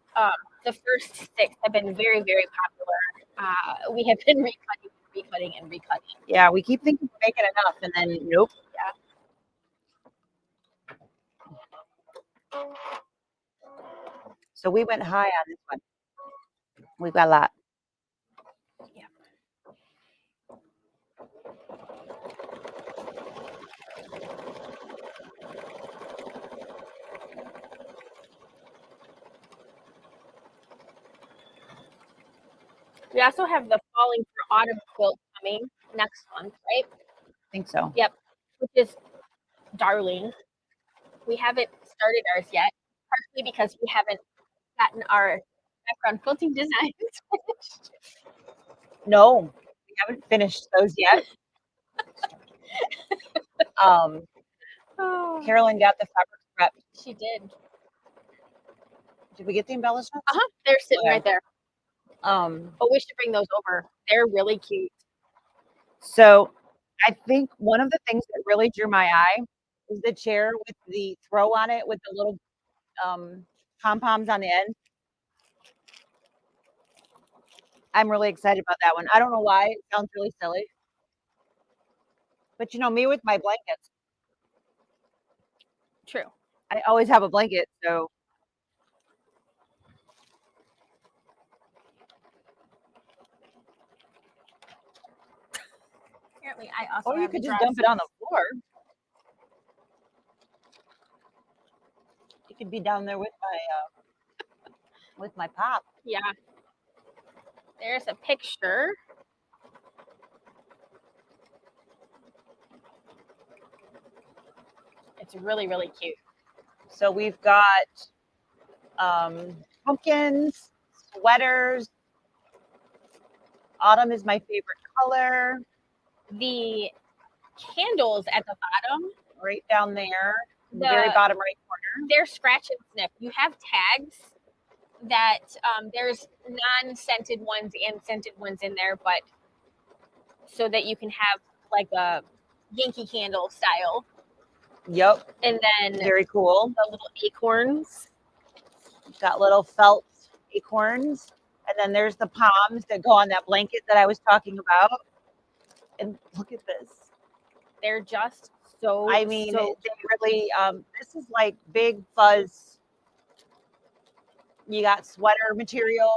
the first 6 have been very, very popular. We have been recutting and recutting. Yeah, we keep thinking we're making enough, and then nope. Yeah. So we went high on this one. We've got a lot. Yeah. We also have the Falling for Autumn quilt coming next month, right? I think so. Yep, which is darling. We haven't started ours yet, partially because we haven't gotten our background quilting designs finished. No, we haven't finished those yet. Carolyn got the fabric prepped. She did. Did we get the embellishments? They're sitting right there. But we should bring those over. They're really cute. So I think one of the things that really drew my eye is the chair with the throw on it with the little pom-poms on the end. I'm really excited about that one. I don't know why. It sounds really silly. But you know, me with my blankets. True. I always have a blanket, so. Apparently, I also Or you could just dump it on the floor. You could be down there with my pop. Yeah. There's a picture. It's really, really cute. So we've got pumpkins, sweaters. Autumn is my favorite color. The candles at the bottom. Right down there. The very bottom right corner. They're scratch and sniff. You have tags that there's non-scented ones and scented ones in there, but so that you can have like a Yankee Candle style. Yep. And then Very cool. the little acorns. Got little felt acorns. And then there's the palms that go on that blanket that I was talking about. And look at this. They're just so, I mean, so they really, this is like big fuzz. You got sweater material,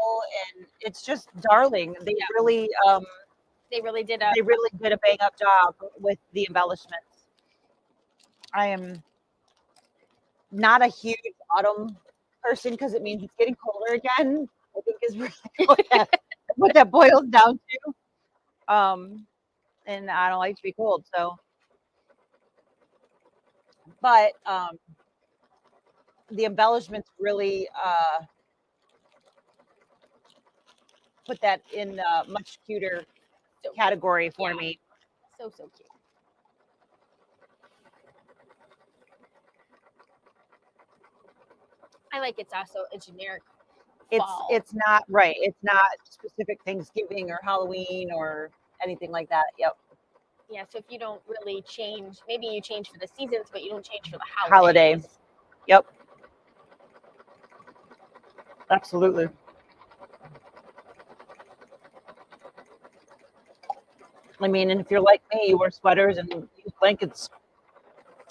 and it's just darling. They Yeah. really, they really did they really did a bang up job with the embellishments. I am not a huge autumn person because it means it's getting colder again. I think is really what that boils down to. And I don't like to be cold, so. But the embellishments really put that in a much cuter category for me. so cute. I like it's also a generic fall. It's not right. It's not specific Thanksgiving or Halloween or anything like that. Yep. Yeah, so if you don't really change, maybe you change for the seasons, but you don't change for the Holiday. holidays. Yep. Absolutely. I mean, and if you're like me, you wear sweaters and use blankets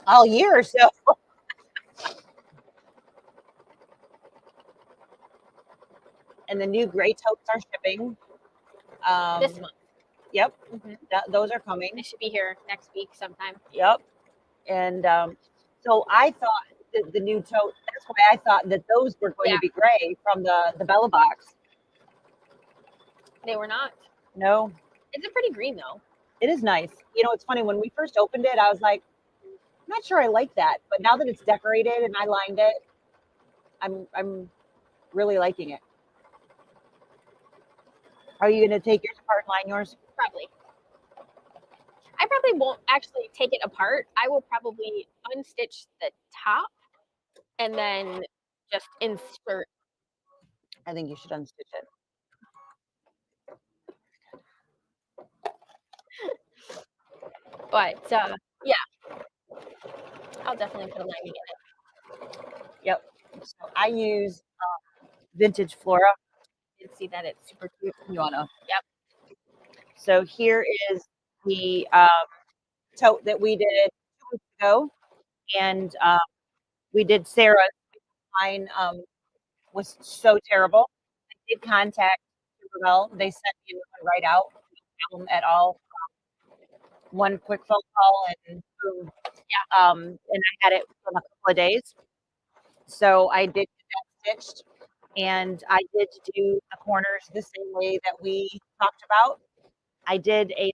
all year, so. And the new gray totes are shipping. This month. Yep. Those are coming. They should be here next week sometime. Yep. And so I thought that the new tote, that's why I thought that those were going to be gray from the Bella box. They were not. No. It's a pretty green though. It is nice. You know, it's funny, when we first opened it, I was like, I'm not sure I like that. But now that it's decorated and I lined it, I'm really liking it. Are you going to take yours apart and line yours? Probably. I probably won't actually take it apart. I will probably unstitch the top and then just insert. I think you should unstitch it. But yeah, I'll definitely put a lining in it. Yep. So I use Vintage Flora. You can see that it's super cute. You wanna? Yep. So here is the tote that we did 2 weeks ago, and we did Sarah's. Mine was so terrible. I did contact Superbell. They sent me one right out. No problem at all. One quick phone call and boom. Yeah. And I had it for a couple of days. So I did get that stitched, and I did do the corners the same way that we talked about. I did a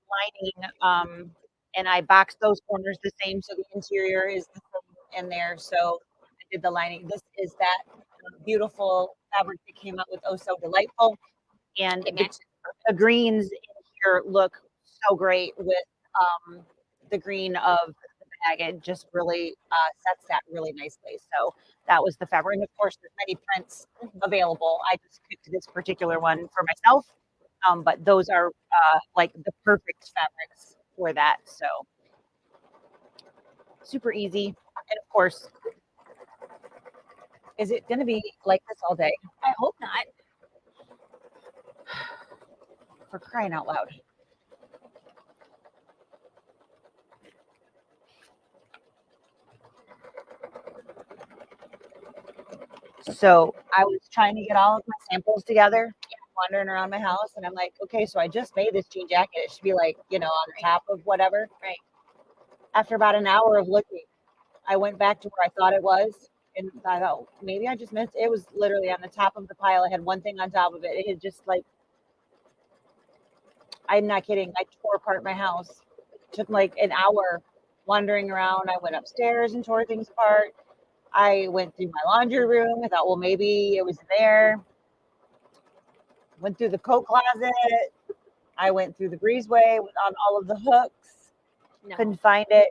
lining, and I boxed those corners the same, so the interior is the same in there. So I did the lining. This is that beautiful fabric that came out with Oh So Delightful, and the greens in here look so great with the green of the bag. It just really sets that really nicely. So that was the fabric, and of course, there's many prints available. I just picked this particular one for myself. But those are like the perfect fabrics for that. So super easy. And of course, is it going to be like this all day? I hope not. For crying out loud. So I was trying to get all of my samples together, wandering around my house, and I'm like, okay, so I just made this jean jacket. It should be like, you know, on the top of whatever. Right. After about an hour of looking, I went back to where I thought it was, and I thought, oh, maybe I just missed. It was literally on the top of the pile. I had one thing on top of it. It had just like, I'm not kidding. I tore apart my house. It took like an hour wandering around. I went upstairs and tore things apart. I went through my laundry room. I thought, well, maybe it was there. Went through the coat closet. I went through the breezeway on all of the hooks. No. Couldn't find it.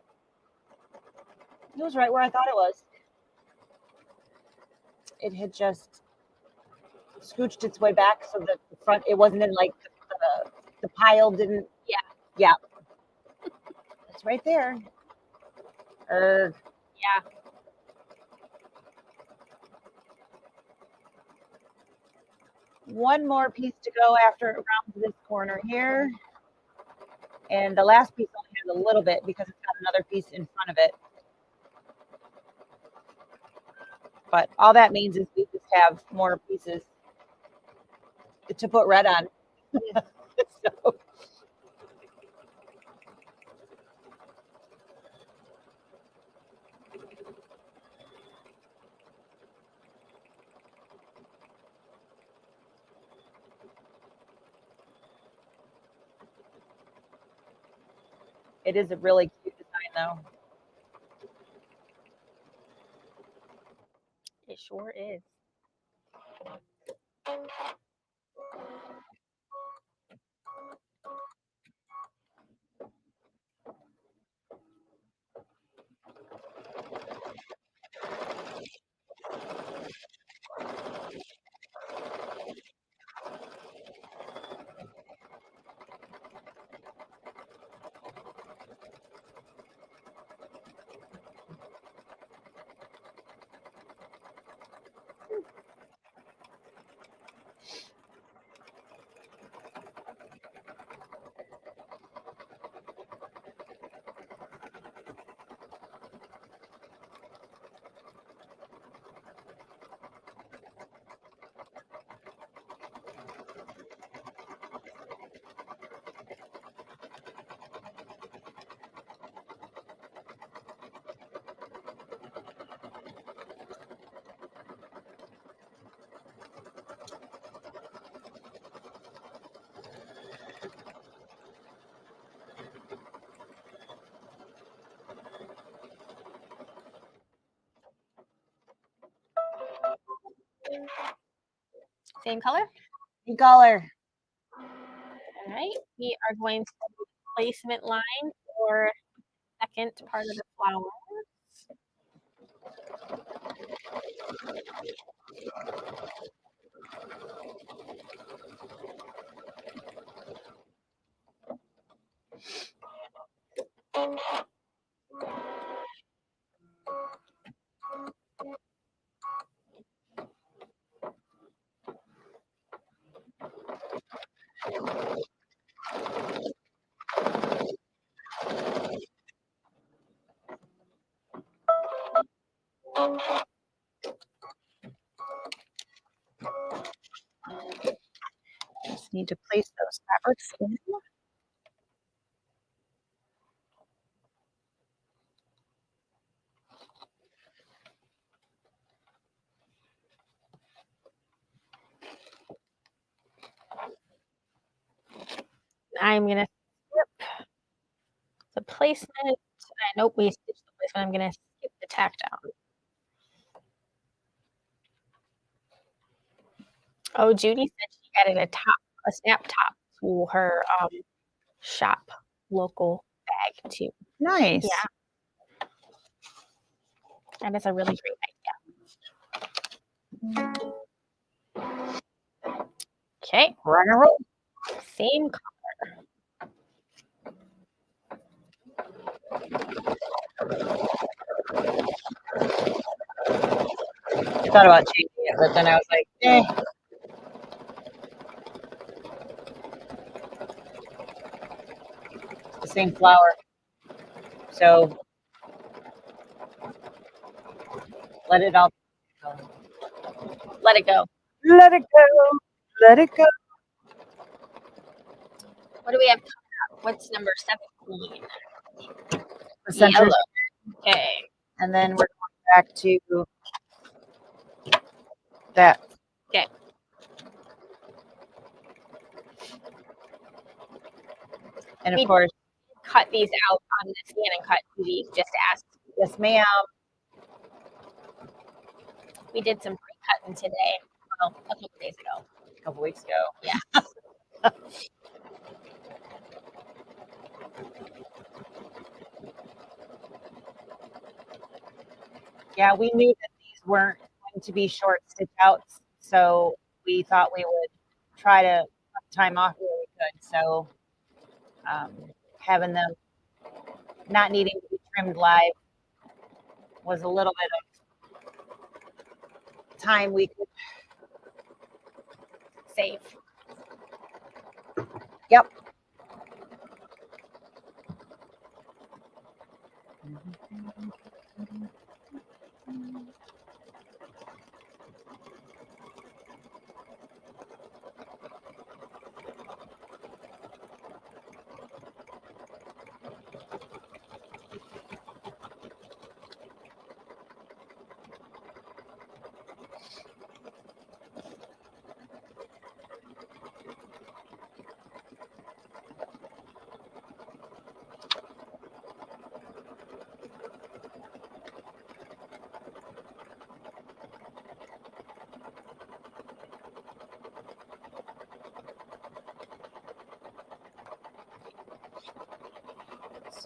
It was right where I thought it was. It had just scooched its way back so that the front, it wasn't in like the pile didn't. Yeah. Yeah. It's right there. Yeah. One more piece to go after it rounds this corner here. And the last piece only has a little bit because it's got another piece in front of it. But all that means is we just have more pieces to put red on. So. It is a really cute design, though. It sure is. Same color? Same color. All right. We are going to do placement line for the second part of the flower. Just need to place those fabrics in. I'm going to skip the placement. Nope, we stitched the placement. I'm going to skip the tack down. Oh, Judy said she added a snap top to her shop local bag too. Nice. Yeah. That is a really great idea. Okay. Rock and roll. Same color. I thought about changing it, but then I was like, eh. It's the same flower. So let it all go. Let it go. Let it go. Let it go. What do we have coming up? What's number 17? The center. Yellow. Okay. And then we're going back to that. Okay. And of course, cut these out on the scan and cut Judy just asked. yes, ma'am. We did some pre-cutting today. Well, a couple days ago. A couple weeks ago. Yeah. Yeah, we knew that these weren't going to be short stitch outs, so we thought we would try to cut the time off where we could. So um, having them not needing to be trimmed live was a little bit of time we could Save. Yep.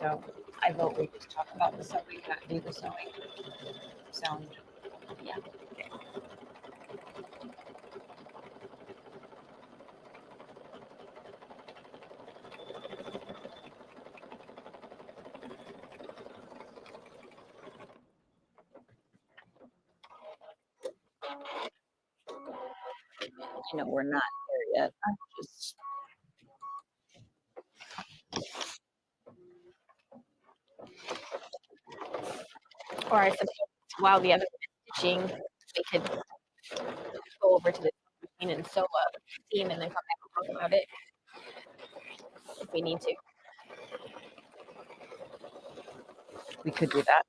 So I vote we just talk about the sewing, not do the sewing sound. Yeah. We're not there yet. I'm just Or I suppose while the other one is stitching, we could go over to the machine and sew a seam and then come back and talk about it if we need to. we could do that.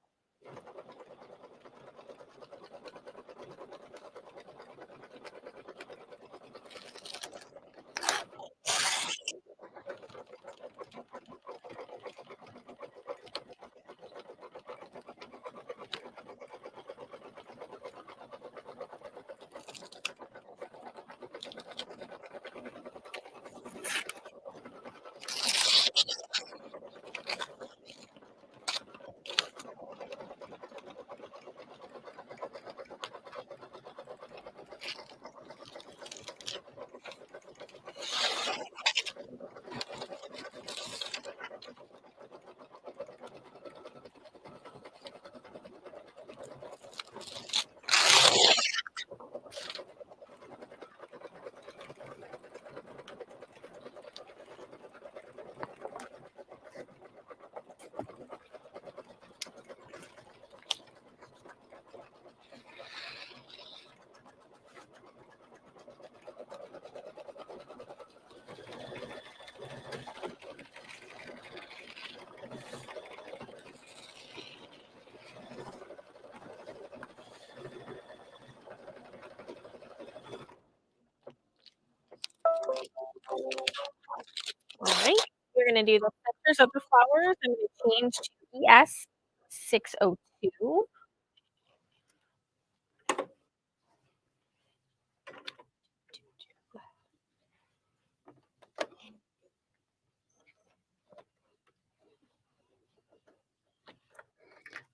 All right. We're going to do the centers of the flowers. I'm going to change to ES 602.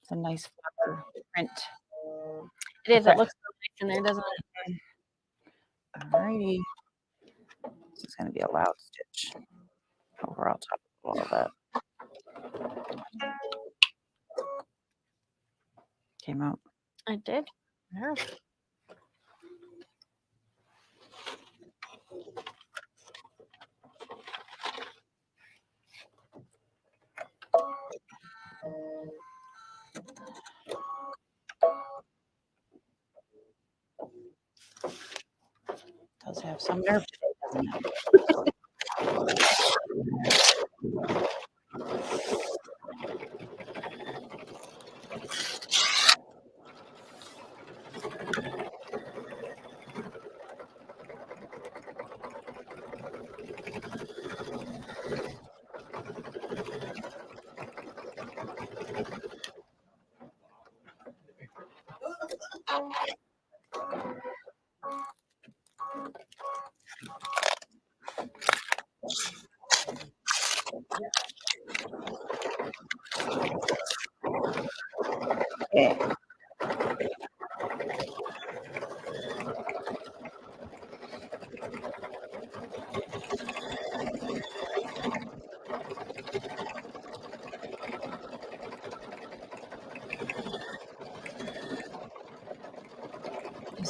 It's a nice flower print. It is. Okay. It looks so nice in there, doesn't it? Alrighty. This is going to be a loud stitch over on top of all of that. Came out. I did. Yeah. Does have some nerve today, doesn't it? Okay.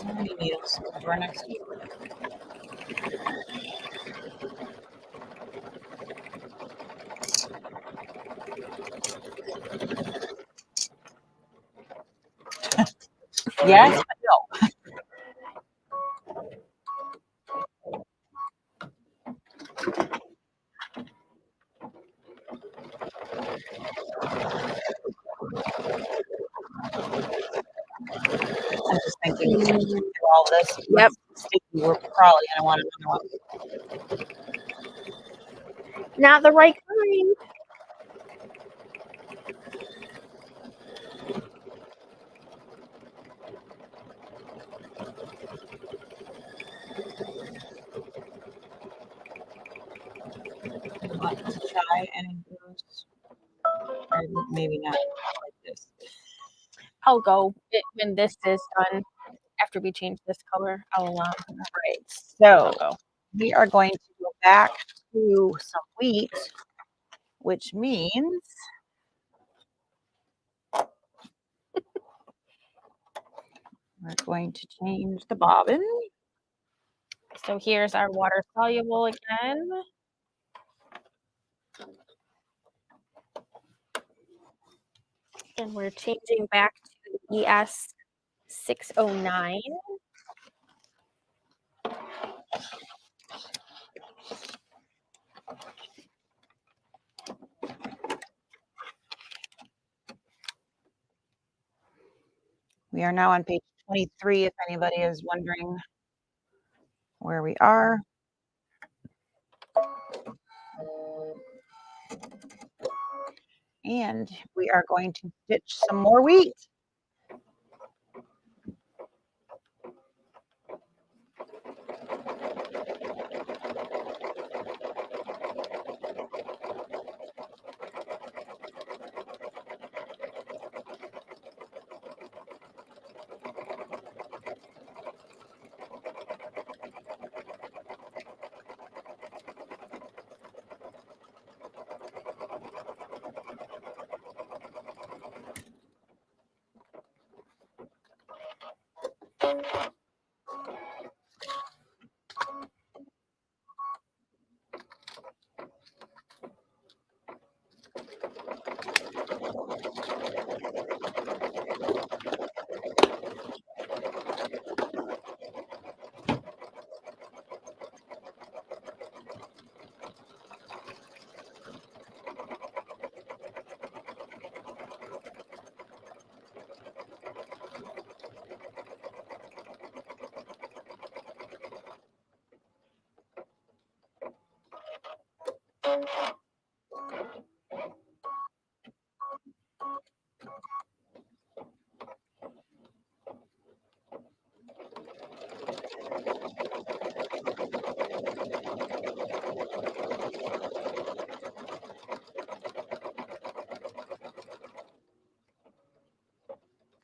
so many needles to our next week. Yes, but no. I'm just thinking through all this Yep. sticky, we're probably gonna want another one. Not the right kind. Want to try any of those? Or maybe not like this. I'll go when this is done. After we change this color, All right, I'll so go. we are going to go back to some wheat, which means we're going to change the bobbin. So here's our water soluble again. And we're changing back to the ES 609. We are now on page 23, if anybody is wondering where we are. And we are going to stitch some more wheat.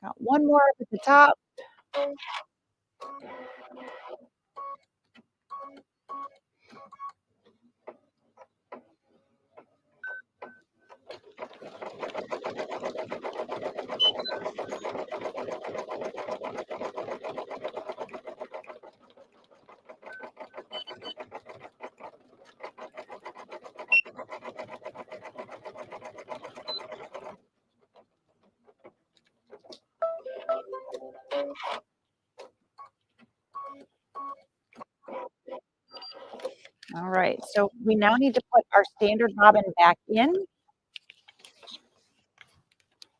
Got one more up at the top. All right, so we now need to put our standard bobbin back in.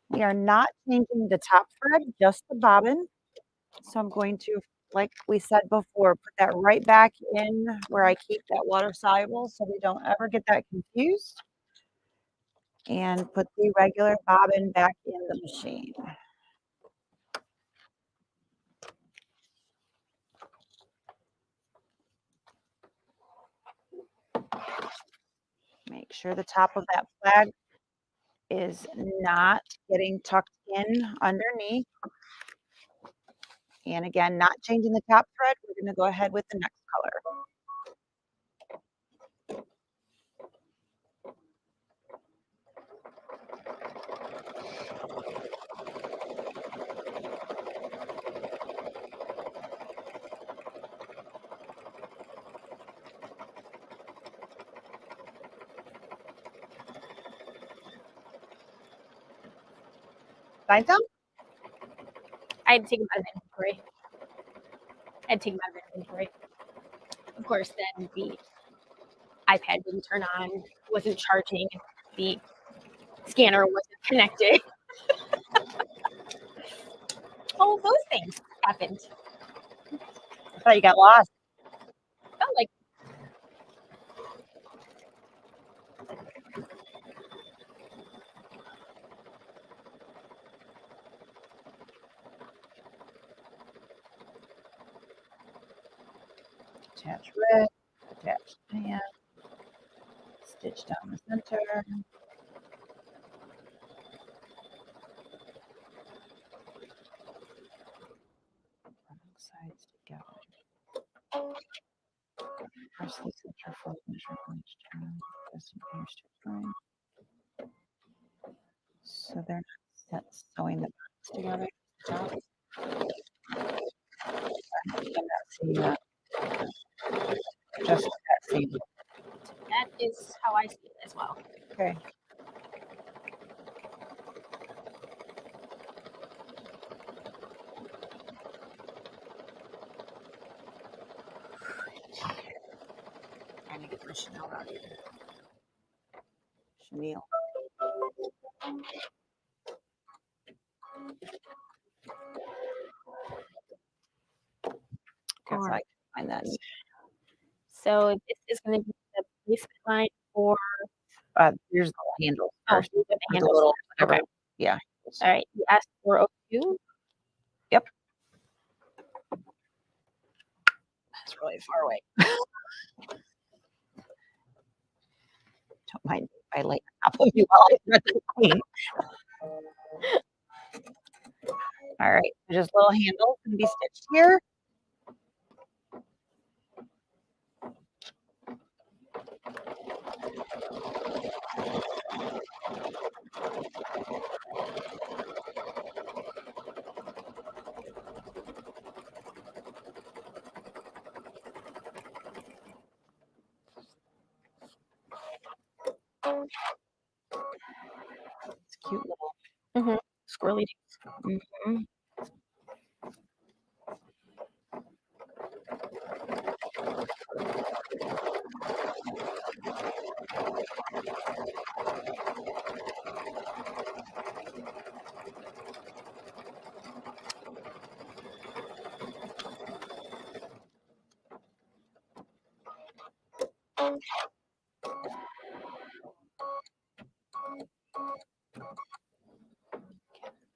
We are not changing the top thread, just the bobbin. So I'm going to, like we said before, put that right back in where I keep that water soluble so we don't ever get that confused. And put the regular bobbin back in the machine. Make sure the top of that flag is not getting tucked in underneath. And again, not changing the top thread. We're going to go ahead with the next color. Find some? I had to take them out of inventory. I had to take them out of inventory. Of course, then the iPad didn't turn on, wasn't charging, the scanner wasn't connected. All of those things happened. I thought you got lost. Felt like Attach red, attach pan, stitch down the center. Sides together. Press the center fold measure on each turn. Press and finish to frame. So they're not sewing the parts together. I'm not seeing that. Just that seam. that is how I see it as well. Okay. Trying to get my Chanel out here. Chanel. Guess I can find that. So this is going to be the placement line for. Here's the handle Oh, first. these are the The handles. little, whatever. Okay. Yeah. All right. You asked for 02. Yep. That's really far away. Don't mind if I lay on top of you while I thread the queen. All right. Just little handles can be stitched here. It's cute little Squirrely. Mhm.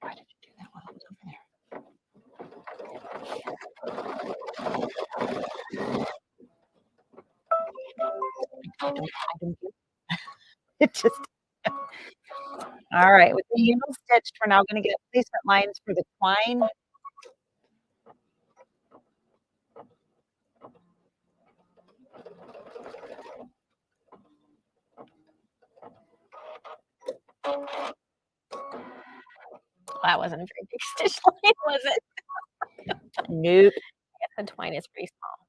Why did you do that while I was over there? I don't get it. Just all right. With the handle stitched, we're now going to get placement lines for the twine. That wasn't a very big stitch line, was it? Nope. I guess the twine is pretty small.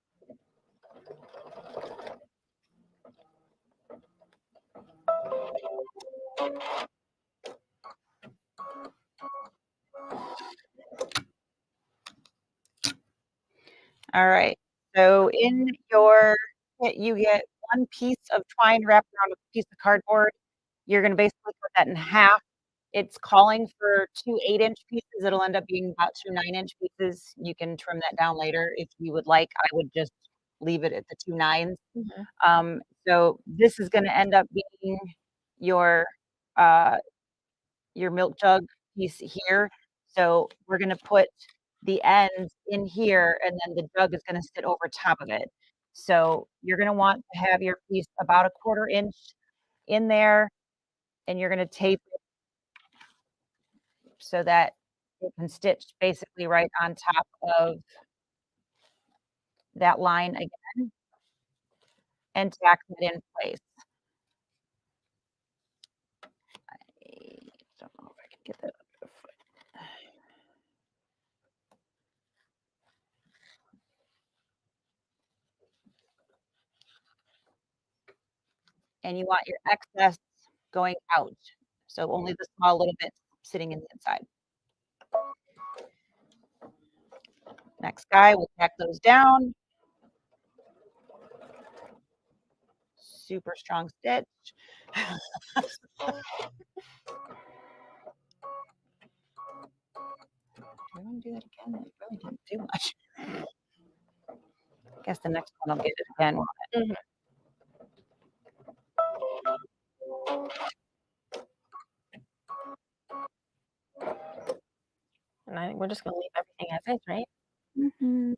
All right. So in your kit, you get one piece of twine wrapped around a piece of cardboard. You're going to basically cut that in half. It's calling for 2 8-inch pieces. It'll end up being about 2 9-inch pieces. You can trim that down later if you would like. I would just leave it at the 2 9s. So this is going to end up being your milk jug piece here. So we're going to put the ends in here, and then the jug is going to sit over top of it. So you're going to want to have your piece about a 1/4 inch in there, and you're going to tape it so that it can stitch basically right on top of that line again and tack it in place. I don't know if I can get that under the foot. And you want your excess going out. So only the small little bits sitting in the inside. Next guy, we'll tack those down. Super strong stitch. Do I want to do that again? It really didn't do much. I guess the next one I'll get it again. Mhm. And I think we're just gonna leave everything as is, right? Mhm.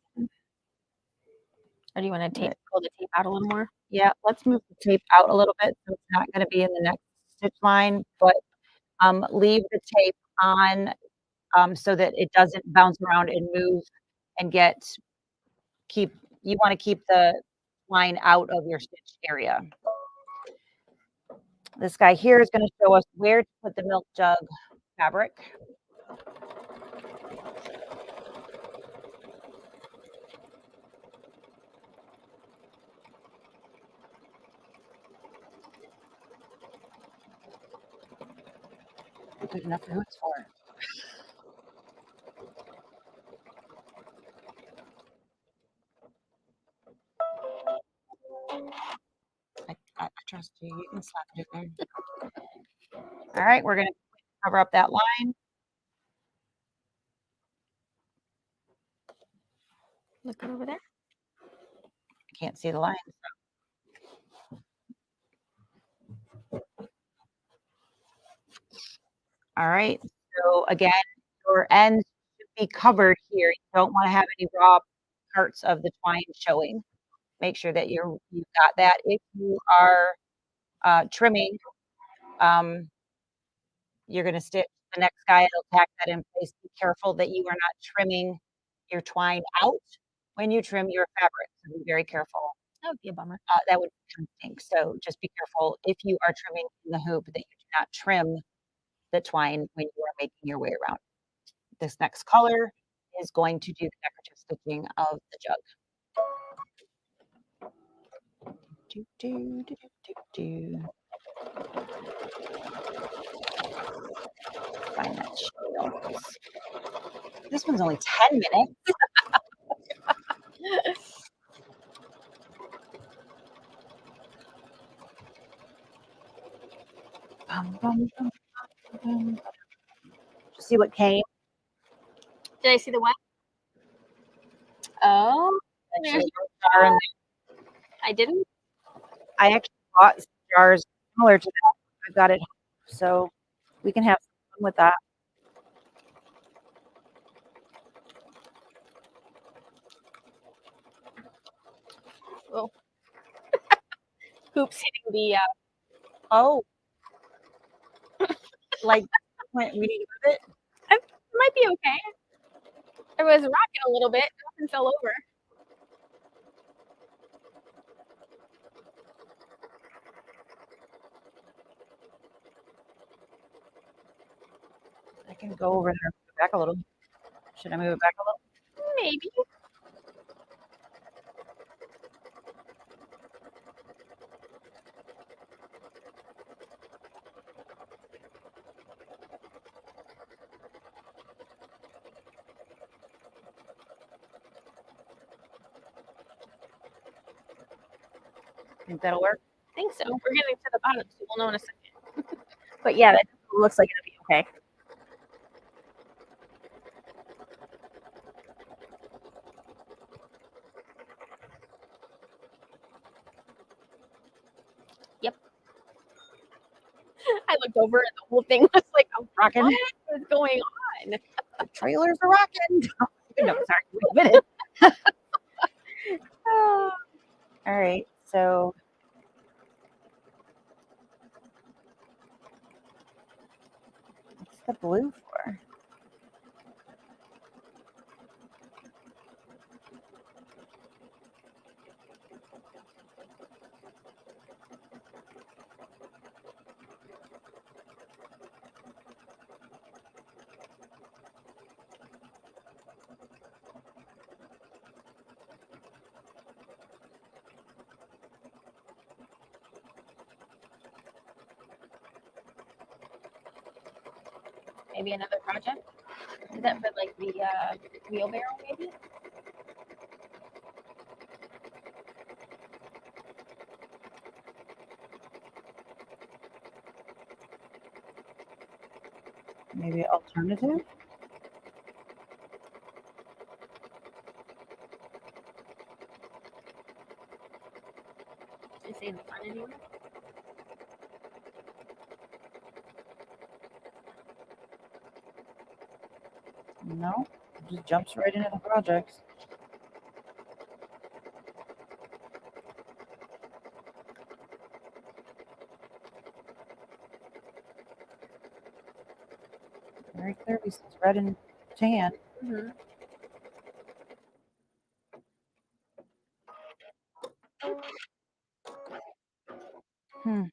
Or do you wanna pull the tape out a little more? Yeah, let's move the tape out a little bit so it's not gonna be in the next stitch line, but, leave the tape on, so that it doesn't bounce around and move and keep you wanna keep the line out of your stitch area. This guy here is gonna show us where to put the milk jug fabric. Good enough for who it's for. I trust you. You can slap it in there. All right, we're gonna cover up that line. Look over there. I can't see the line. All right. So again, your ends should be covered here. You don't want to have any raw parts of the twine showing. Make sure that you've got that. If you are trimming, um, you're going to stitch the next guy. It'll tack that in place. Be careful that you are not trimming your twine out when you trim your fabric. So be very careful. That would be a bummer. That would stink. So just be careful if you are trimming in the hoop that you do not trim the twine when you are making your way around. This next color is going to do the decorative stitching of the jug. Do, do, do, do, do. Find that shows. This one's only 10 minutes. Bum, bum, bum, bum. See what came? Did I see the what? Oh, there's I didn't? I actually bought some jars similar to that. I've got it, so we can have some fun with that. Oh. Hoops hitting the, Oh, like when we need to move it. it might be okay. It was rocking a little bit, nothing fell over. I can go over there and move it back a little. Should I move it back a little? Maybe. Think that'll work? I think so. We're getting to the bottom, so we'll know in a second. But yeah, that looks like it'll be okay. Yep. I looked over and the whole thing was like, "Oh, Rocking. what is going on?" The trailers are rocking. No, sorry, wait a minute. All right, so what's the blue for? Maybe another project. Is that for like the wheelbarrow maybe? Maybe alternative? Is it in the front anywhere? No, it just jumps right into the projects. Very clearly says red and tan. Mm-hmm. Hmm.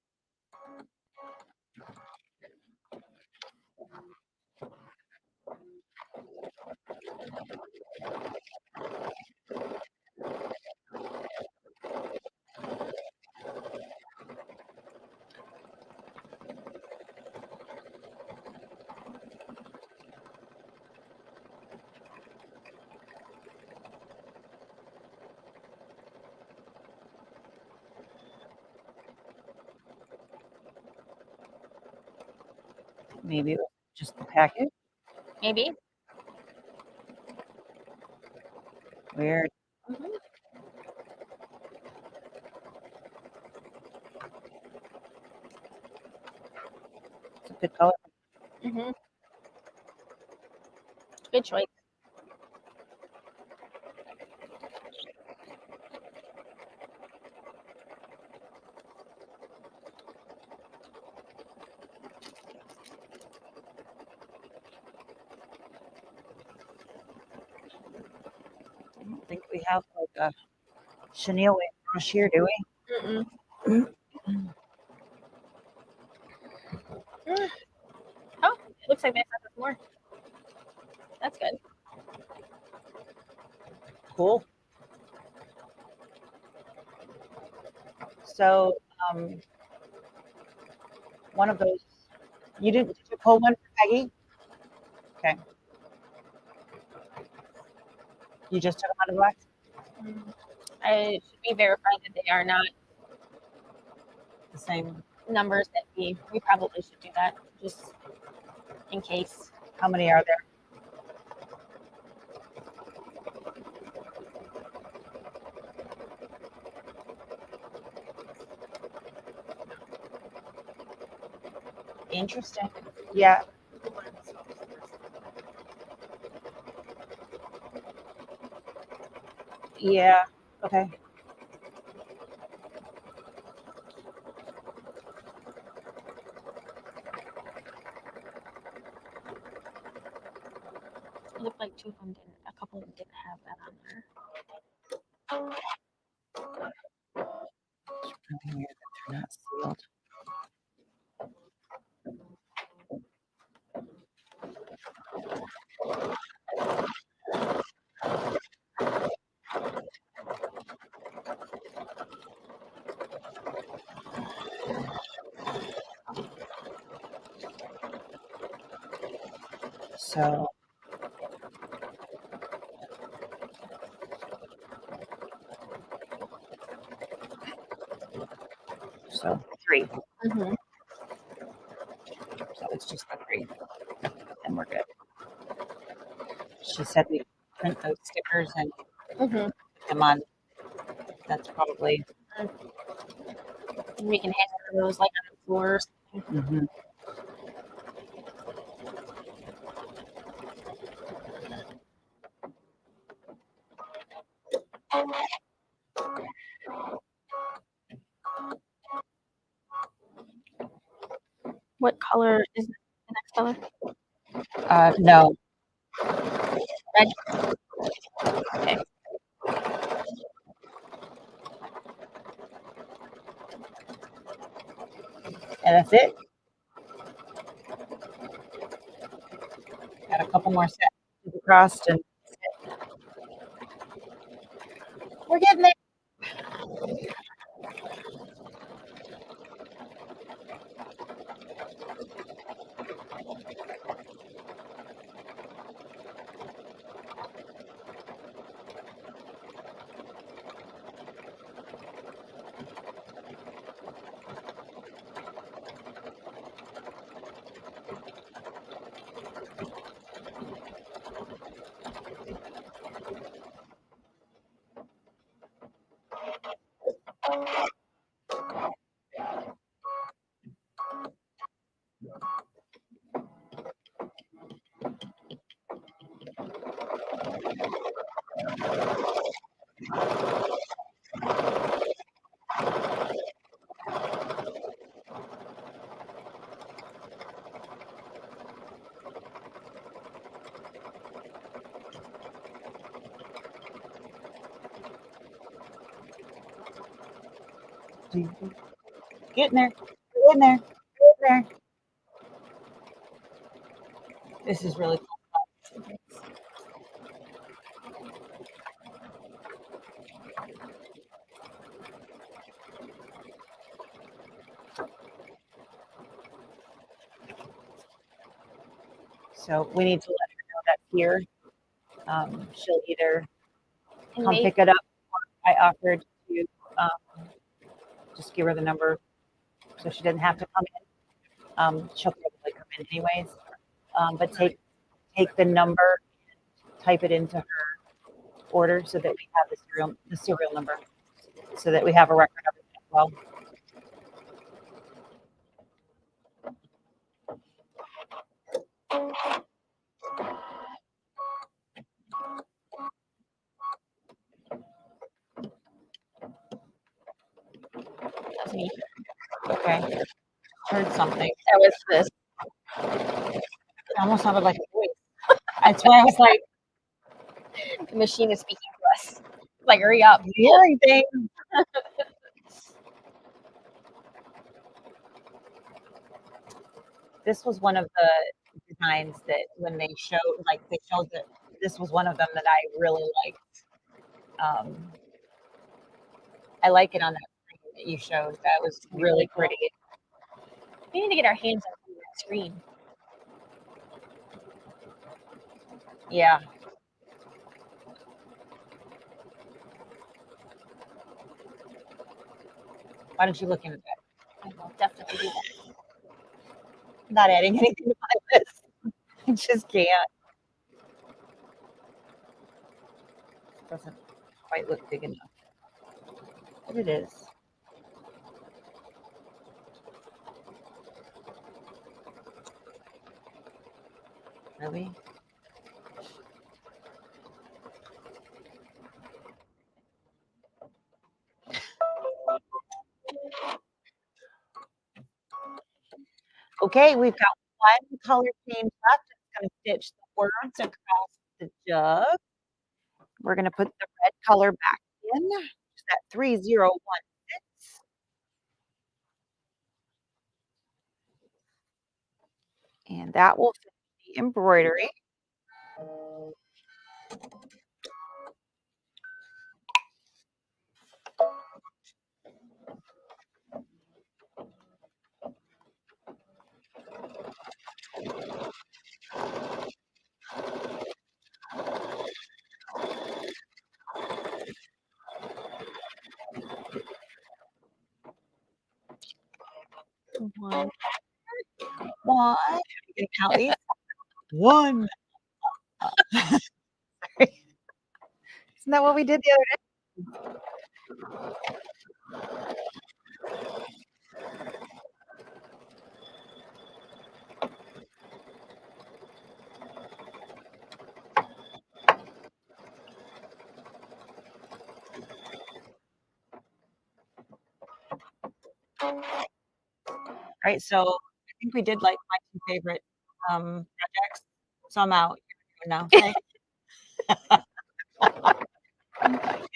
Maybe it was just the package. Maybe. Weird. Mm-hmm. It's a good color. Mm-hmm. Good choice. I don't think we have like a chenille brush here, do we? Mm-mm. Mm. Oh, it looks like they have more. That's good. Cool. So, one of those. Did you pull one for Peggy? Okay. You just took them out of the box? Mm. I should be verified that they are not The same. numbers that we probably should do that just in case. How many are there? Interesting. Yeah. Yeah. Okay. It looked like two of them didn't. A couple of them didn't have that on there. It's really weird that they're not sealed. So, three. Mm-hmm. So it's just the three, and we're good. She said we print those stickers and Mm-hmm. put them on. That's probably. We can hang those like on the floors. Mhm. What color is the next color? No, Red. Okay. and that's it. Got a couple more sets across, and we're getting there. Get in there. Get in there. Get in there. This is really cool. So we need to let her know that's here. She'll either And come maybe pick it up. I offered to just give her the number so she doesn't have to come in. She'll probably come in anyways. But take the number, type it into her order so that we have the serial number, so that we have a record of it as well. that was me. Okay. Heard something. That was this. It almost sounded like a voice. That's why I was like, The machine is speaking to us. Like, hurry up. hearing things. This was one of the designs that when they showed, that this was one of them that I really liked. I like it on that screen that you showed. That was really pretty. We need to get our hands on that screen. Yeah. Why don't you look into that? I will definitely do that. I'm not adding anything to my list. I just can't. Doesn't quite look big enough. But it is. Really? Okay, we've got one color change left. It's going to stitch the words across the jug. We're going to put the red color back in. Just that 3016. And that will finish the embroidery. One. One. You can count these. One. Isn't that what we did the other day? Right, so I think we did like my two favorite projects. So I'm out now. Okay. You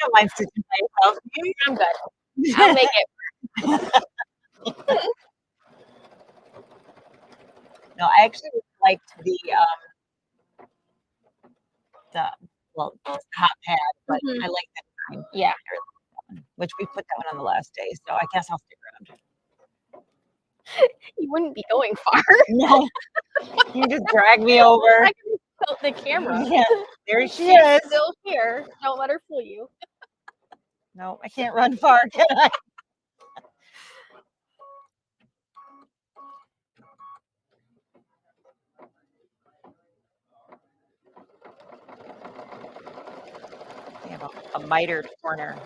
don't mind stitching by yourself, do you? I'm good. I'll make it. No, I actually liked the well, it's a hot pad, but Mhm. I like that design. Yeah. Which we put that one on the last day, so I guess I'll stick around. You wouldn't be going far. No, you just drag me over. I can tilt the camera. Yeah, there she She's is. still here. Don't let her fool you. No, I can't run far, can I? We have a mitered corner.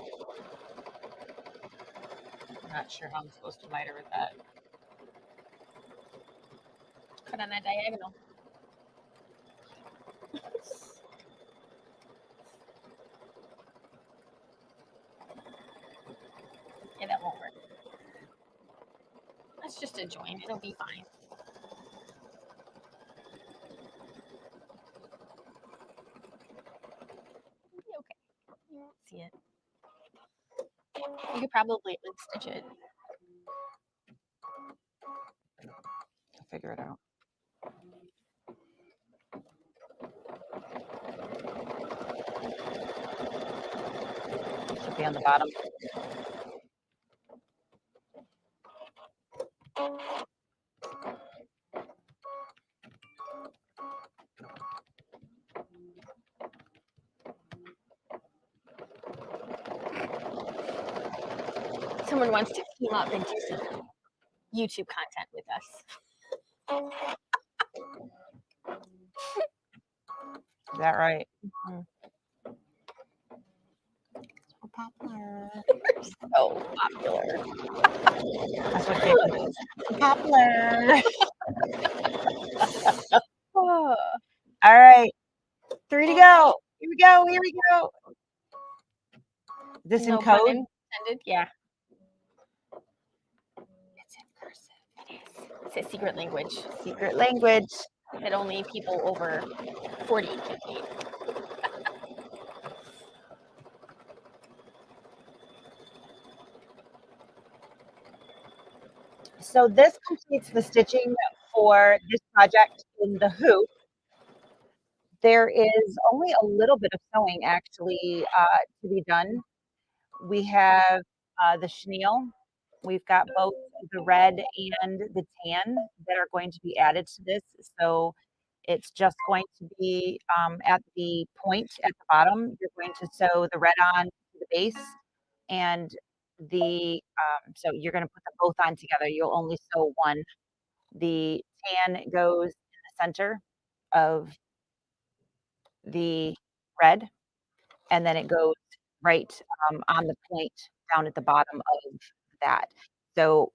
I'm not sure how I'm supposed to miter with that. Cut on that diagonal. Yeah, that won't work. That's just a joint. It'll be fine. It'll be okay. You won't see it. You could probably unstitch it. I'll figure it out. Should be on the bottom. Someone wants to team up and do some YouTube content with us. Is that right? Mhm. So popular. So popular. That's what Jacob is. Popular. Oh, All right. 3 to go. Here we go. Here we go. This in no pun code? intended. Yeah, It's in cursive. it is. It's a secret language Secret language. that only people over 40 can read. So this completes the stitching for this project in the hoop. There is only a little bit of sewing actually to be done. We have the chenille. We've got both the red and the tan that are going to be added to this. So it's just going to be at the point at the bottom. You're going to sew the red on to the base and so you're going to put them both on together. You'll only sew one. The tan goes in the center of the red, and then it goes right on the point down at the bottom of that. So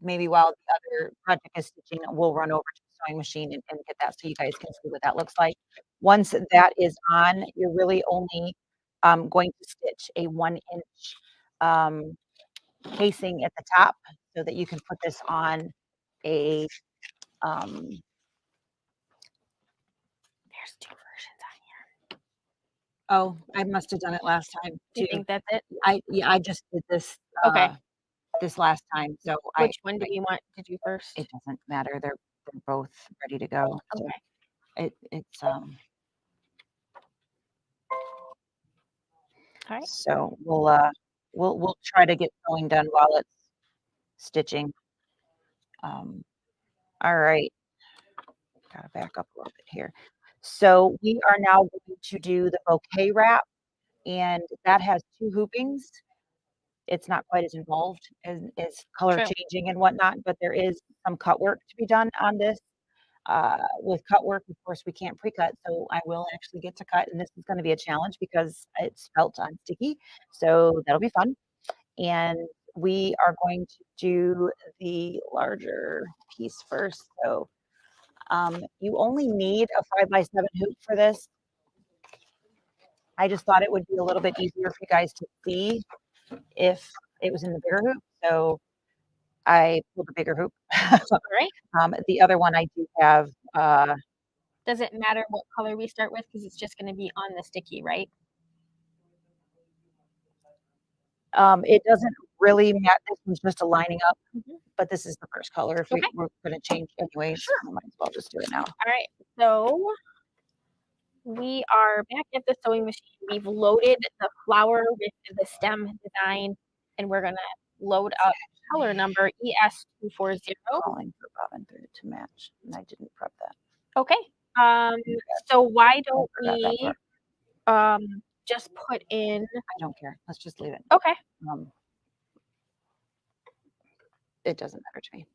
maybe while the other project is stitching, we'll run over to the sewing machine and get that so you guys can see what that looks like. Once that is on, you're really only going to stitch a 1-inch casing at the top so that you can put this on a There's 2 versions on here. oh, I must have done it last time Do you too. think that's it? I just did this Okay. this last time, so Which one do we want to do first? it doesn't matter. They're both ready to go. So Okay. it's All right. so we'll try to get sewing done while it's stitching. All right. Gotta back up a little bit here. So we are now going to do the bouquet wrap, and that has 2 hoopings. It's not quite as involved as color True. changing and whatnot, but there is some cut work to be done on this. With cut work, of course, we can't pre-cut, so I will actually get to cut, and this is going to be a challenge because it's felt on sticky, so that'll be fun. And we are going to do the larger piece first. So you only need a 5x7 hoop for this. I just thought it would be a little bit easier for you guys to see if it was in the bigger hoop. So I pulled the bigger hoop. All right. The other one I do have. Does it matter what color we start with? Because it's just going to be on the sticky, right? It doesn't really matter. This one's just a lining up, Mhm. but this is the first color. If Okay. we're going to change anyways, Sure. I might as well just do it now. All right. So we are back at the sewing machine. We've loaded the flower with the stem design, and we're going to load up color number ES240. Calling for bobbin thread to match, and I didn't prep that. Okay. So why don't forgot that we part. just put in I don't care. Let's just leave it. okay. It doesn't matter to me.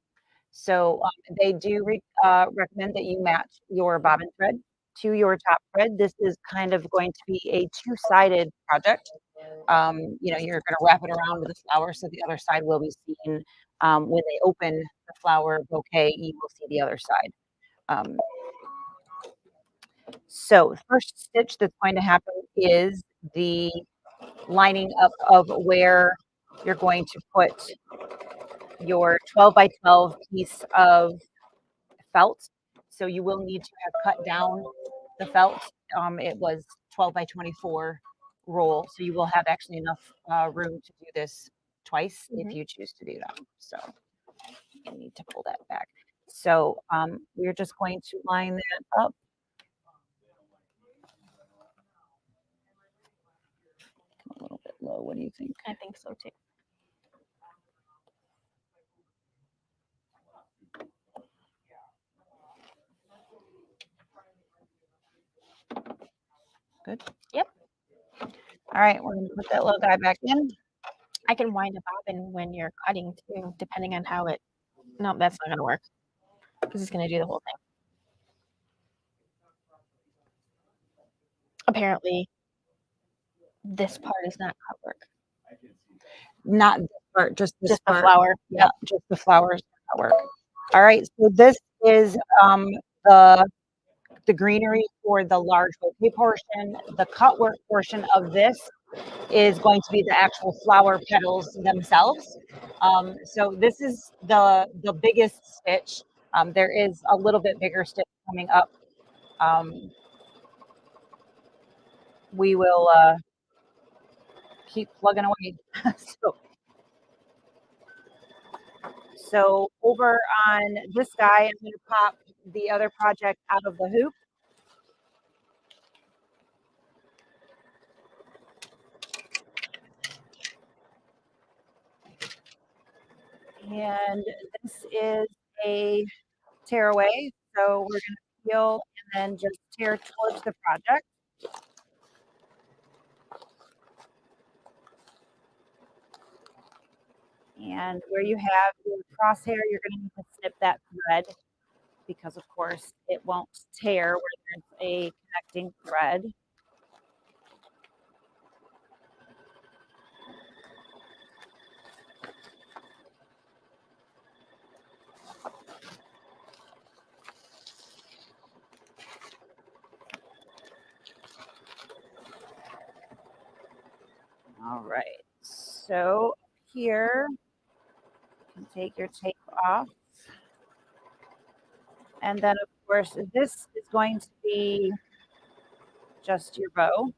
So they do recommend that you match your bobbin thread to your top thread. This is kind of going to be a 2-sided project. You know, you're going to wrap it around with the flower, so the other side will be seen. When they open the flower bouquet, you will see the other side. So the first stitch that's going to happen is the lining up of where you're going to put your 12 by 12 piece of felt. So you will need to have cut down the felt. It was 12 by 24 roll, so you will have actually enough room to do this twice if Mhm. you choose to do that. So you need to pull that back. So we're just going to line that up. A little bit low. What do you think? I think so too. Good. Yep. All right, we're gonna put that little guy back in. I can wind a bobbin when you're cutting too, depending on how it. No, that's not gonna work because it's gonna do the whole thing. Apparently, this part is not cut work. Not this part, just this Just the part. flower. Yeah, just the flowers that work. All right, so this is the the greenery for the large bouquet portion. The cut work portion of this is going to be the actual flower petals themselves. So this is the biggest stitch. There is a little bit bigger stitch coming up. Um, we will keep plugging away. so, so over on this guy, I'm going to pop the other project out of the hoop. And this is a tearaway. So we're going to peel and then just tear towards the project. And where you have your crosshair, you're going to need to snip that thread because, of course, it won't tear where there's a connecting thread. All right. So here, you can take your tape off. And then, of course, this is going to be just your bow.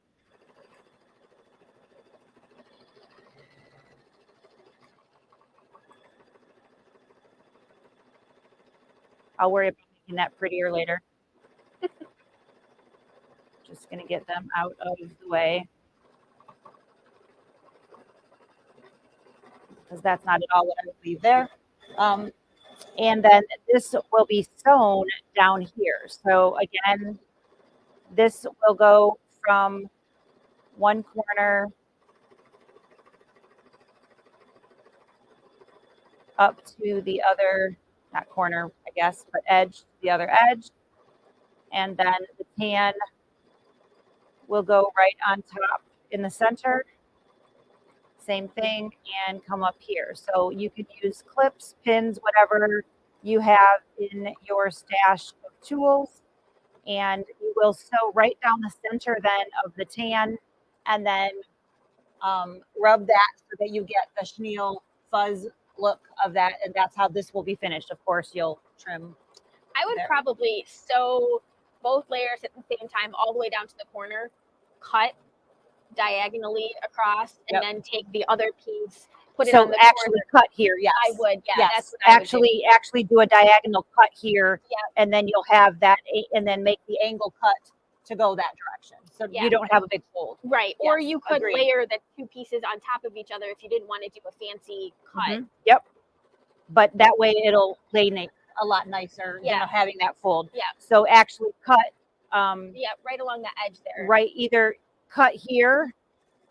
I'll worry about making that prettier later. Just going to get them out of the way because that's not at all what I would leave there. And then this will be sewn down here. So again, this will go from one corner up to the other, not corner, I guess, but edge, the other edge. And then the tan will go right on top in the center. Same thing, and come up here. So you can use clips, pins, whatever you have in your stash of tools. And you will sew right down the center then of the tan and then rub that so that you get the chenille fuzz look of that. And that's how this will be finished. Of course, you'll trim. I would there. probably sew both layers at the same time, all the way down to the corner, cut diagonally across, and Yep. then take the other piece, put it So on the actually corner. cut here, yes. I would, yeah. Yes, That's what I would do. actually do a diagonal cut here, Yeah. and then you'll have that, and then make the angle cut to go that direction. So Yeah. you don't have a big fold. Right. Or Yes, you could agreed. layer the two pieces on top of each other if you didn't want to do a fancy cut. Mhm, Yep. But that way it'll lay a lot nicer, Yeah. having that fold. Yeah. So actually cut Yeah, right along the edge there. right, either cut here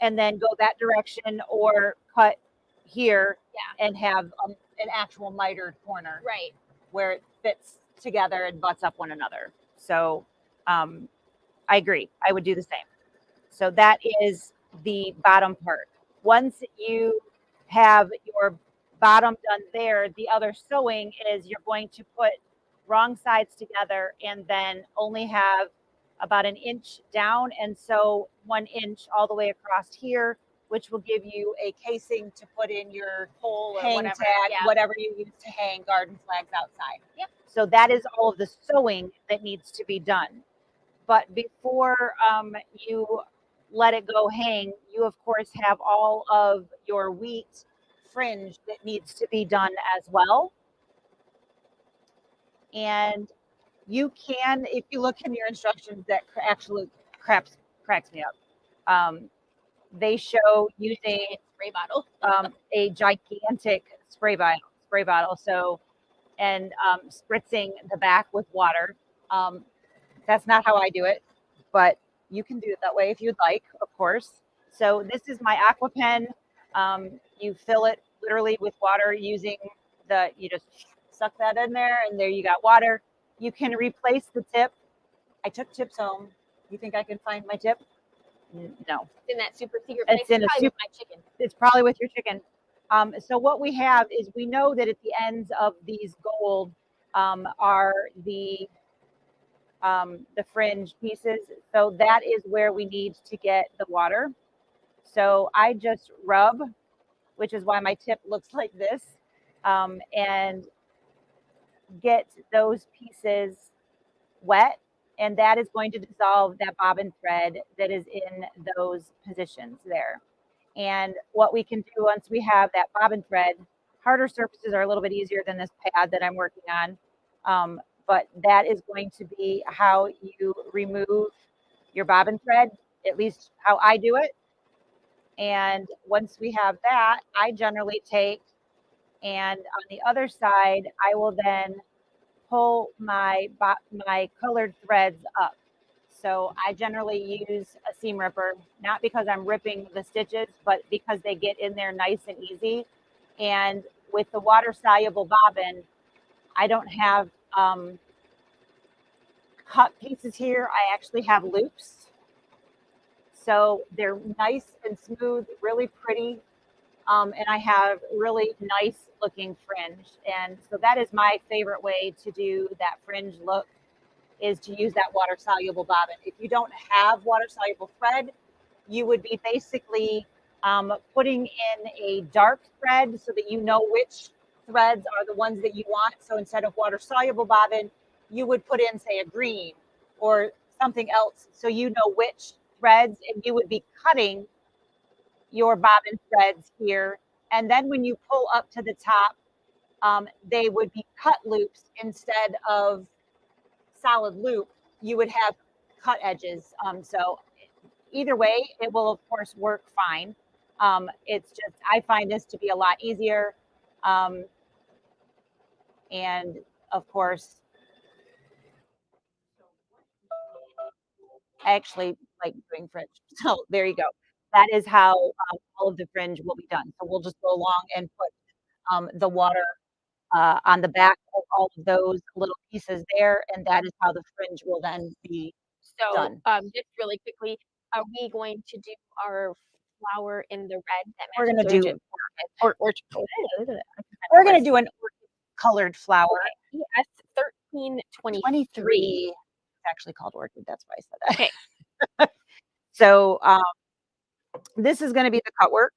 and then go that direction, or cut here Yeah. and have an actual mitered corner Right. where it fits together and butts up one another. So I agree. I would do the same. So that is the bottom part. Once you have your bottom done there, the other sewing is you're going to put wrong sides together and then only have about an inch down and sew 1 inch all the way across here, which will give you a casing to put in your Pole or hang whatever. tag, Yeah. whatever you use to hang garden flags outside. Yep. So that is all of the sewing that needs to be done. But before you let it go hang, you of course have all of your wheat fringe that needs to be done as well. And you can, if you look in your instructions, that actually cracks me up. They show using Spray bottle. a gigantic spray bottle. So, and spritzing the back with water. That's not how I do it, but you can do it that way if you'd like, of course. So this is my aqua pen. You fill it literally with water using you just suck that in there, and there you got water. You can replace the tip. I took tips home. You think I can find my tip? No. It's in that super secret place. It's in probably with my chicken. It's probably with your chicken. So what we have is we know that at the ends of these gold are the fringe pieces. So that is where we need to get the water. So I just rub, which is why my tip looks like this, and get those pieces wet. And that is going to dissolve that bobbin thread that is in those positions there. And what we can do once we have that bobbin thread, harder surfaces are a little bit easier than this pad that I'm working on. But that is going to be how you remove your bobbin thread, at least how I do it. And once we have that, I generally take, and on the other side, I will then pull my colored threads up. So I generally use a seam ripper, not because I'm ripping the stitches, but because they get in there nice and easy. And with the water soluble bobbin, I don't have cut pieces here. I actually have loops. So they're nice and smooth, really pretty. And I have really nice looking fringe. And so that is my favorite way to do that fringe look, is to use that water soluble bobbin. If you don't have water soluble thread, you would be basically putting in a dark thread so that you know which threads are the ones that you want. So instead of water soluble bobbin, you would put in, say, a green or something else so you know which threads, and you would be cutting your bobbin threads here. And then when you pull up to the top, they would be cut loops instead of solid loop. You would have cut edges. So either way, it will of course work fine. It's just, I find this to be a lot easier. And of course, I actually like doing fringe. So there you go. That is how all of the fringe will be done. So we'll just go along and put the water on the back of all of those little pieces there, and that is how the fringe will then be So, done. just really quickly, are we going to do our flower in the red that We're matches gonna do or we're gonna do an orchid colored flower. okay, ES 1323. 23. It's actually called orchid. That's why I said that. Okay. So this is gonna be the cut work.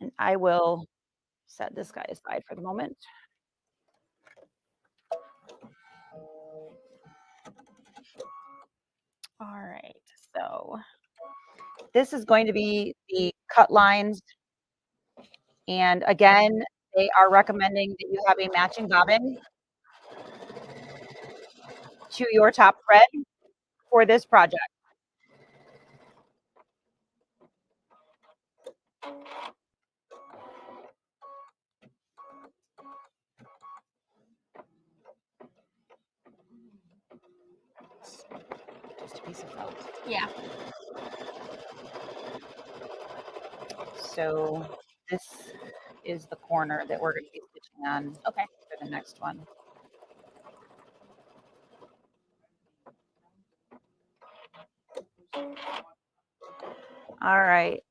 And I will set this guy aside for the moment. All right, so this is going to be the cut lines. And again, they are recommending that you have a matching bobbin to your top thread for this project. Just a piece of felt. Yeah. So this is the corner that we're going to be stitching on Okay. for the next one. All right.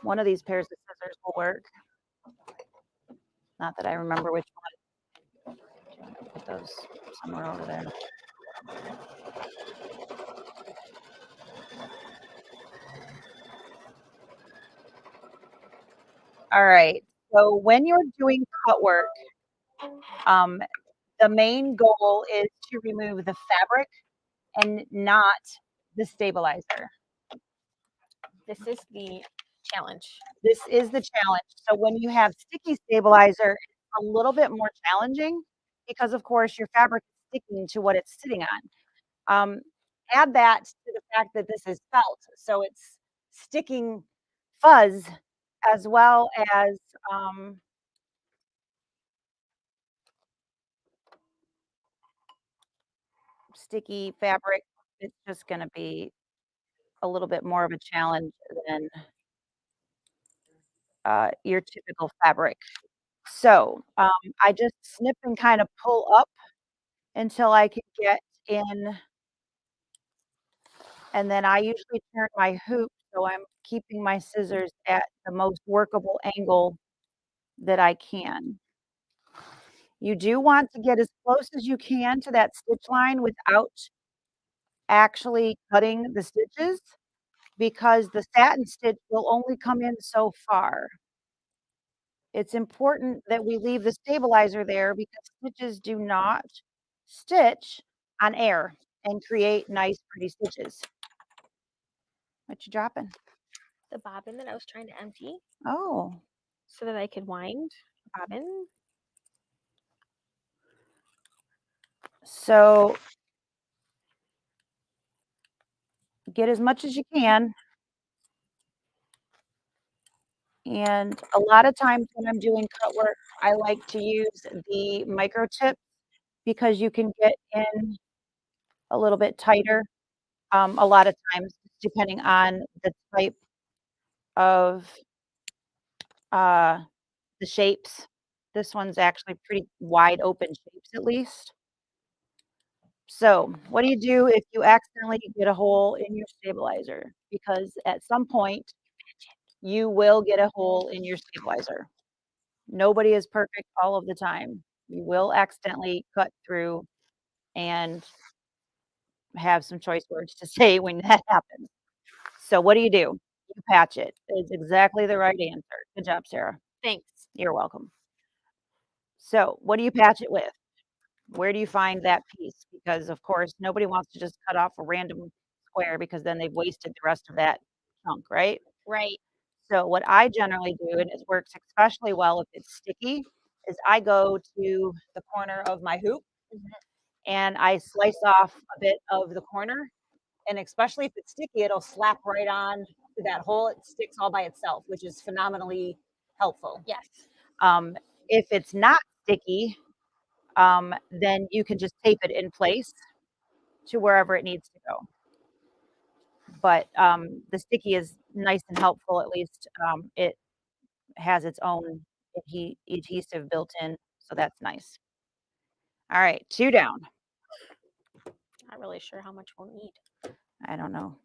One of these pairs of scissors will work. Not that I remember which one. I'm going to put those somewhere over there. All right. So when you're doing cut work, the main goal is to remove the fabric and not the stabilizer. This is the challenge. This is the challenge. So when you have sticky stabilizer, it's a little bit more challenging because, of course, your fabric is sticking to what it's sitting on. Um, Add that to the fact that this is felt, so it's sticking fuzz as well as sticky fabric. It's just going to be a little bit more of a challenge than your typical fabric. So I just snip and kind of pull up until I can get in, and then I usually turn my hoop so I'm keeping my scissors at the most workable angle that I can. You do want to get as close as you can to that stitch line without actually cutting the stitches because the satin stitch will only come in so far. It's important that we leave the stabilizer there because stitches do not stitch on air and create nice, pretty stitches. What you dropping? The bobbin that I was trying to empty Oh, so that I could wind the bobbin. so get as much as you can. And a lot of times when I'm doing cut work, I like to use the micro tip because you can get in a little bit tighter. A lot of times, depending on the type of uh, the shapes. This one's actually pretty wide open shapes at least. So what do you do if you accidentally get a hole in your stabilizer? Because at some point you will get a hole in your stabilizer. Nobody is perfect all of the time. You will accidentally cut through and have some choice words to say when that happens. So what do? You patch it. It's exactly the right answer. Good job, Sarah. Thanks. You're welcome. So what do you patch it with? Where do you find that piece? Because, of course, nobody wants to just cut off a random square because then they've wasted the rest of that chunk, right? Right. So what I generally do, and it works especially well if it's sticky, is I go to the corner of my hoop Mhm. and I slice off a bit of the corner. And especially if it's sticky, it'll slap right on to that hole. It sticks all by itself, which is phenomenally helpful. Yes. Um, if it's not sticky, then you can just tape it in place to wherever it needs to go. But the sticky is nice and helpful. At least it has its own adhesive built in, so that's nice. All right, 2 down. Not really sure how much we'll need. I don't know.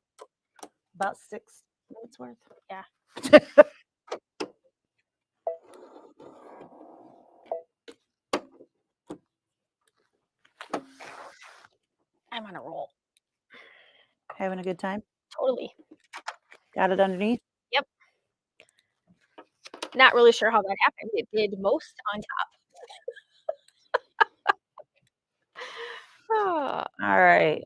About 6 minutes worth. Yeah. I'm on a roll. Having a good time? Totally. Got it underneath? Yep. Not really sure how that happened. It did most on top. Ah, All right.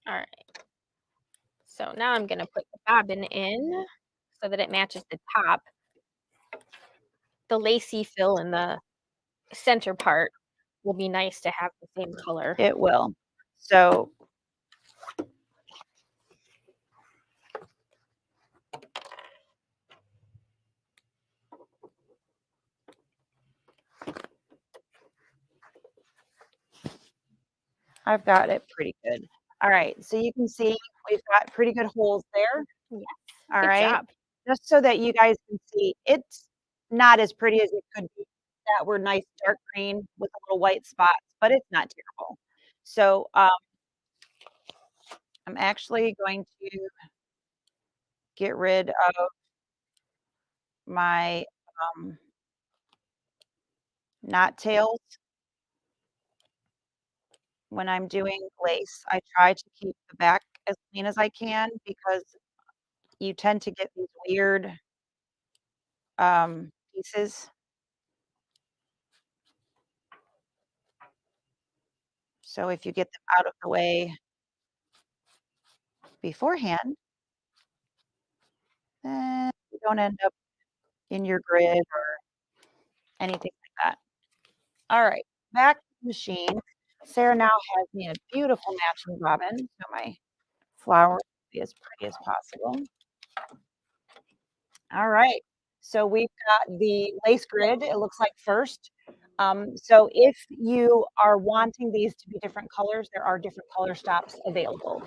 all right. So now I'm going to put the bobbin in so that it matches the top. The lacy fill in the center part will be nice to have the same color. It will. So I've got it pretty good. All right, so you can see we've got pretty good holes there. Yes. All Good right, job. just so that you guys can see, it's not as pretty as it could be. That were nice dark green with a little white spots, but it's not terrible. So I'm actually going to get rid of my knot tails when I'm doing lace. I try to keep the back as clean as I can because you tend to get these weird pieces. So if you get them out of the way beforehand, then you don't end up in your grid or anything like that. All right, back to the machine. Sarah now has me a beautiful matching bobbin, so my flower will be as pretty as possible. All right, so we've got the lace grid, it looks like first. So if you are wanting these to be different colors, there are different color stops available.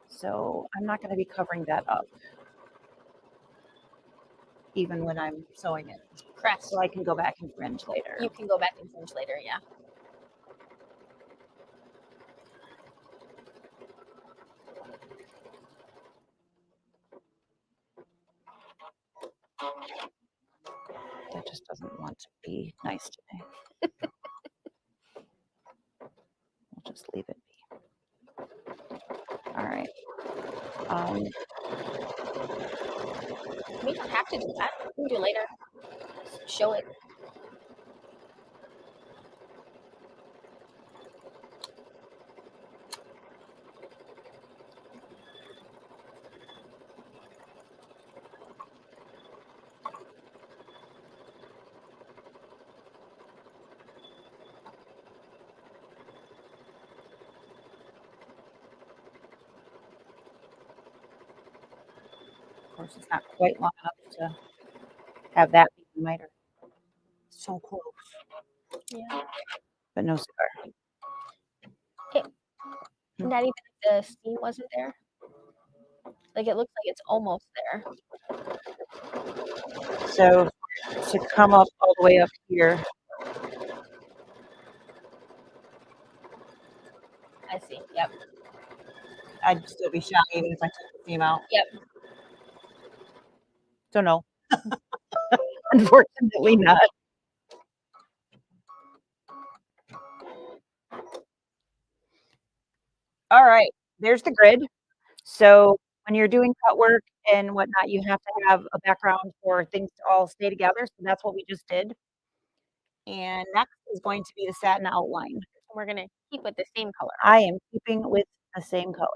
So I'm not going to be covering that up, even when I'm sewing it. Correct. So I can go back and fringe later. You can go back and fringe later, yeah. That just doesn't want to be nice today. We'll just leave it be. All right. We don't have to do that. We can do it later. Show it. Of course, it's not quite long enough to have that be the miter. So close. Yeah. But no cigar. Not even if the steam wasn't there. Like it looks like it's almost there. So to come up all the way up here, I see. Yep. I'd still be shy even if I took the steam out. Yep. So no. Unfortunately not. All right, there's the grid. So when you're doing cut work and whatnot, you have to have a background for things to all stay together. So that's what we just did. And next is going to be the satin outline. We're gonna keep with the same color. I am keeping with the same color.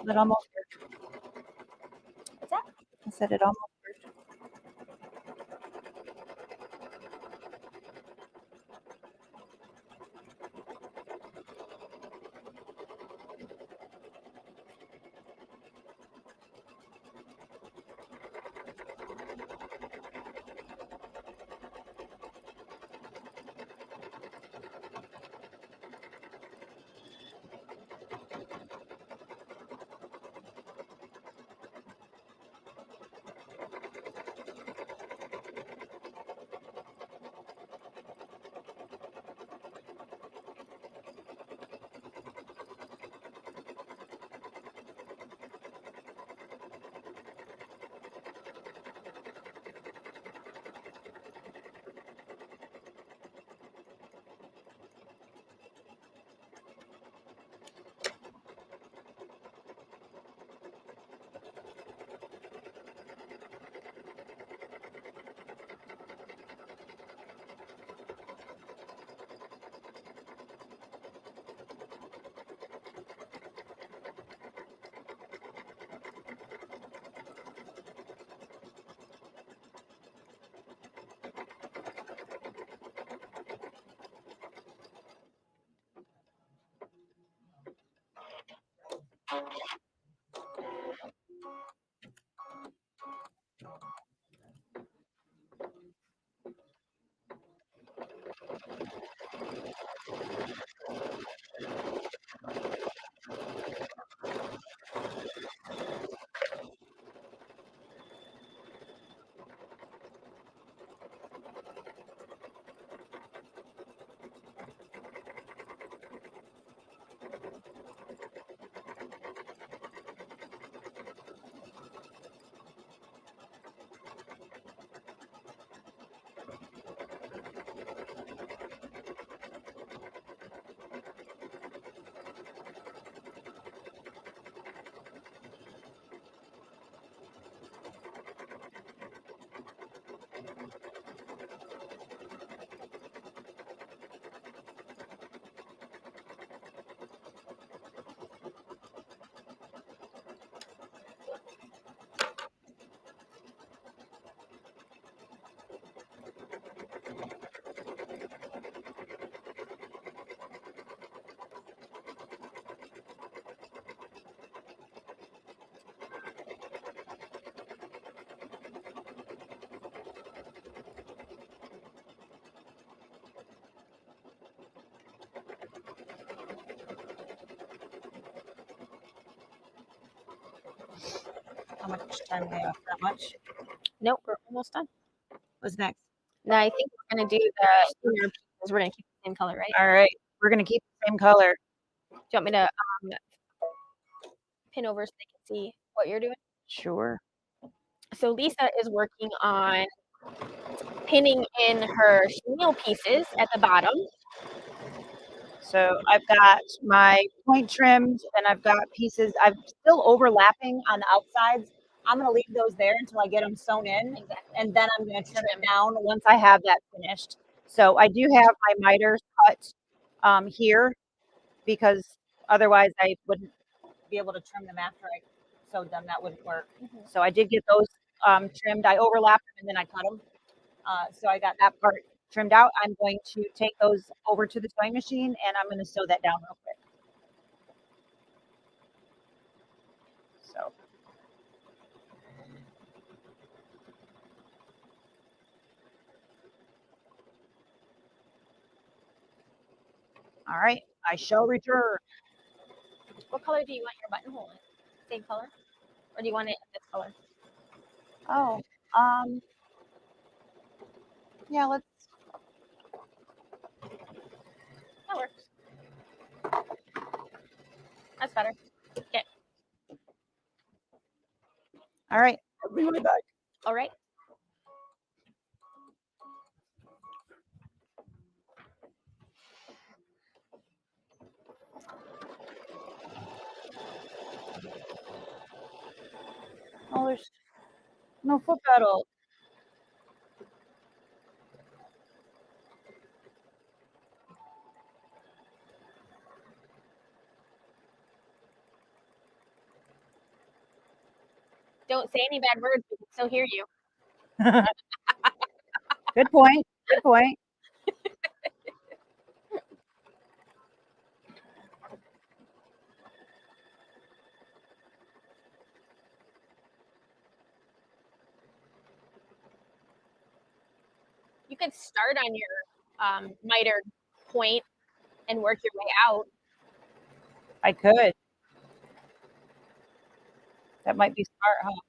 But almost worked. What's that? I said it almost worked. How much time do we have? That much? Nope, we're almost done. What's next? Now I think we're gonna do the inner pieces. We're gonna keep the same color, right? All right. We're going to keep the same color. Do you want me to pin over so they can see what you're doing? Sure. So Lisa is working on pinning in her chenille pieces at the bottom. So I've got my point trimmed and I've got pieces. I'm still overlapping on the outsides. I'm going to leave those there until I get them sewn in. Exactly. And then I'm going to trim it down once I have that finished. So I do have my miters cut here because otherwise I wouldn't be able to trim them after I sewed them. That wouldn't work. So I did get those trimmed. I overlapped them and then I cut them. So I got that part trimmed out. I'm going to take those over to the sewing machine and I'm going to sew that down real quick. So. All right, I shall return. What color do you want your buttonhole in? Same color? Or do you want it in this color? Oh, yeah, let's. That works. That's better. Okay. All right, I'll be right back. All right. Oh, there's no foot pedal. Don't say any bad words. We can still hear you. Good point. Good point. You could start on your miter point and work your way out. I could. That might be smart, huh?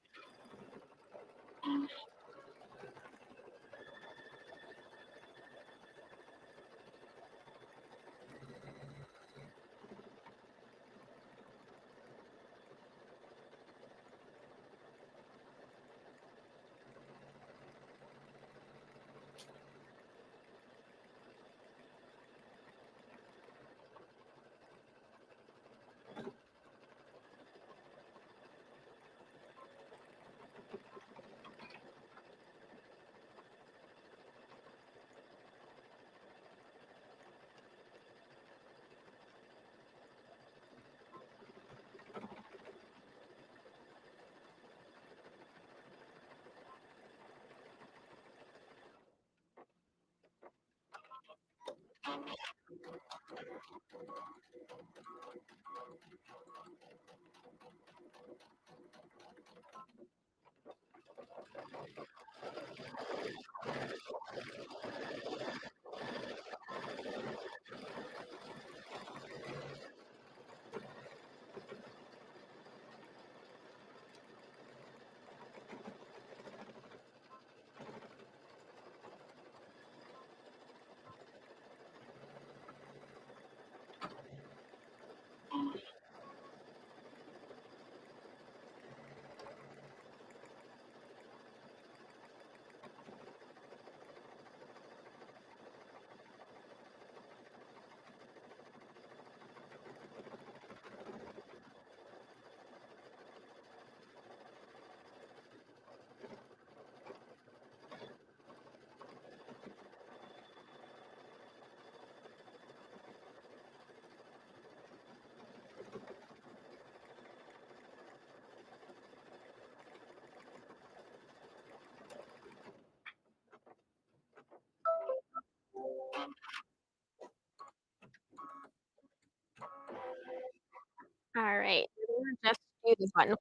All right, we're gonna just do the buttonhole,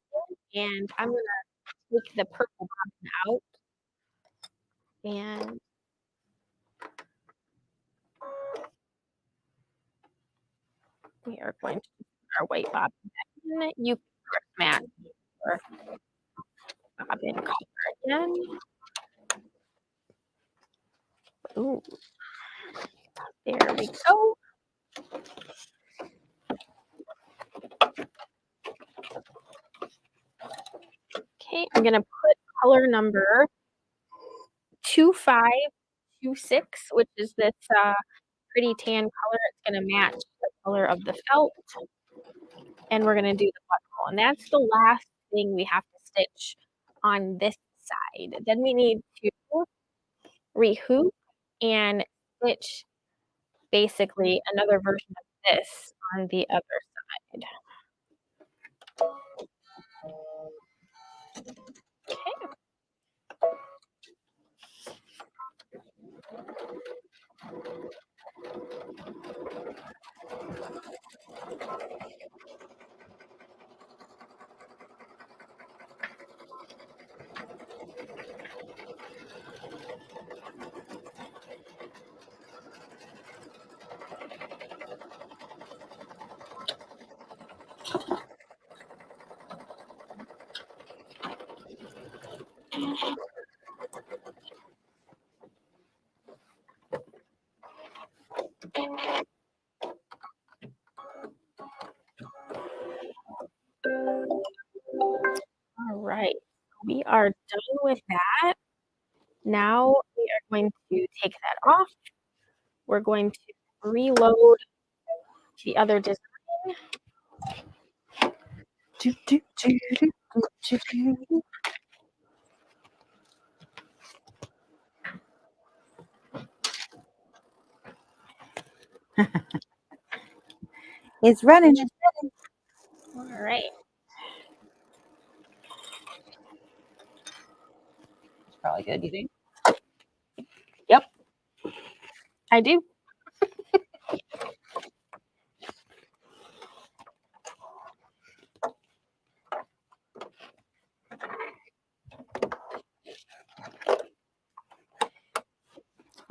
and I'm gonna take the purple bobbin out, and we are going to put our white bobbin back in. You can match your bobbin color again. Ooh, there we go. Okay, I'm gonna put color number 2526, which is this pretty tan color. It's gonna match the color of the felt, and we're gonna do the buttonhole. And that's the last thing we have to stitch on this side. Then we need to rehoop and stitch basically another version of this on the other side. Okay. All right. We are done with that. Now we are going to take that off. We're going to reload the other design. Do, do, do, do, do, do, do. It's running. It's All right. probably good, you think? Yep, I do.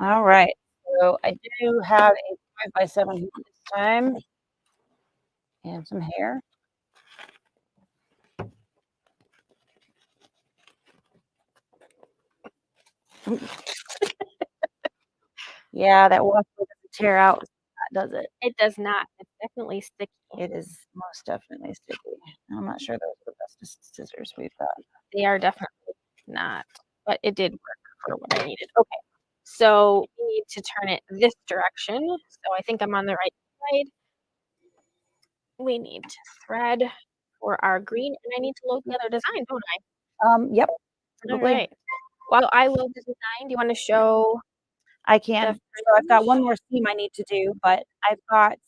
All right. So I do have a 5x7 hoop this time and some hair. Yeah, that washi doesn't tear out, does it? It does not. It's definitely sticky. It is most definitely sticky. I'm not sure those are the best scissors we've got. They are definitely not, but it did work for what I needed. Okay, so we need to turn it this direction. So I think I'm on the right side. We need to thread for our green, and I need to load the other design, don't Yep, I? All probably. right. While I load the design, do you want to show I the can. So I've got fringe? one more seam I need to do, but I've got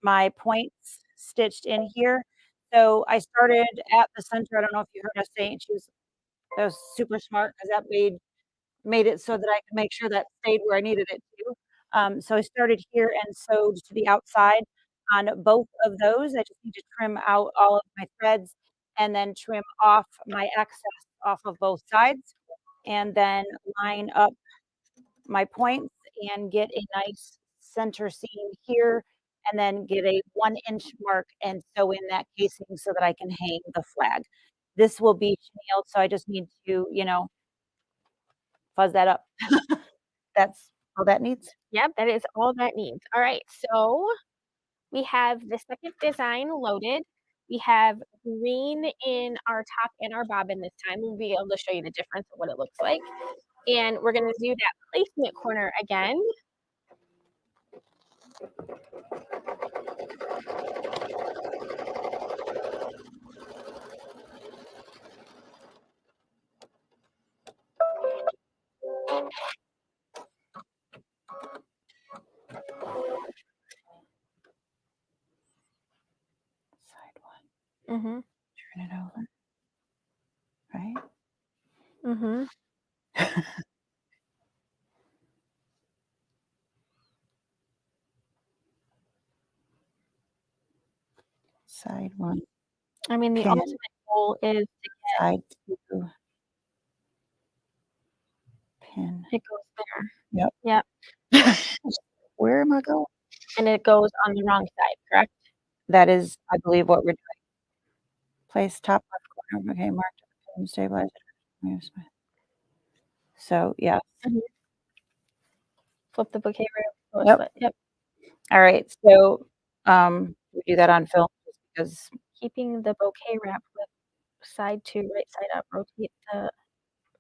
my points stitched in here. So I started at the center. I don't know if you heard us saying that was super smart because that made it so that I could make sure that stayed where I needed it to. So I started here and sewed to the outside on both of those. I just need to trim out all of my threads and then trim off my excess off of both sides, and then line up my points and get a nice center seam here, and then get a 1-inch mark and sew in that casing so that I can hang the flag. This will be chenilled, so I just need to, fuzz that up. That's all that needs. Yep, that is all that needs. All right, so we have the second design loaded. We have green in our top and our bobbin this time. We'll be able to show you the difference of what it looks like. And we're gonna do that placement corner again. Side one, Mhm, turn it over, right? mhm. Side one, I mean, the pin, ultimate goal is to side two, pin. it goes there. Yep. Yep, Where am I going? and it goes on the wrong side, correct? That is, I believe, what we're doing. Place top left corner. Okay, mark pin, stabilize it. So, yeah. Mhm. Flip the bouquet right Yep. slit. Yep. All right. So, we do that on film just because. Keeping the bouquet wrap with side to right side up. Rotate the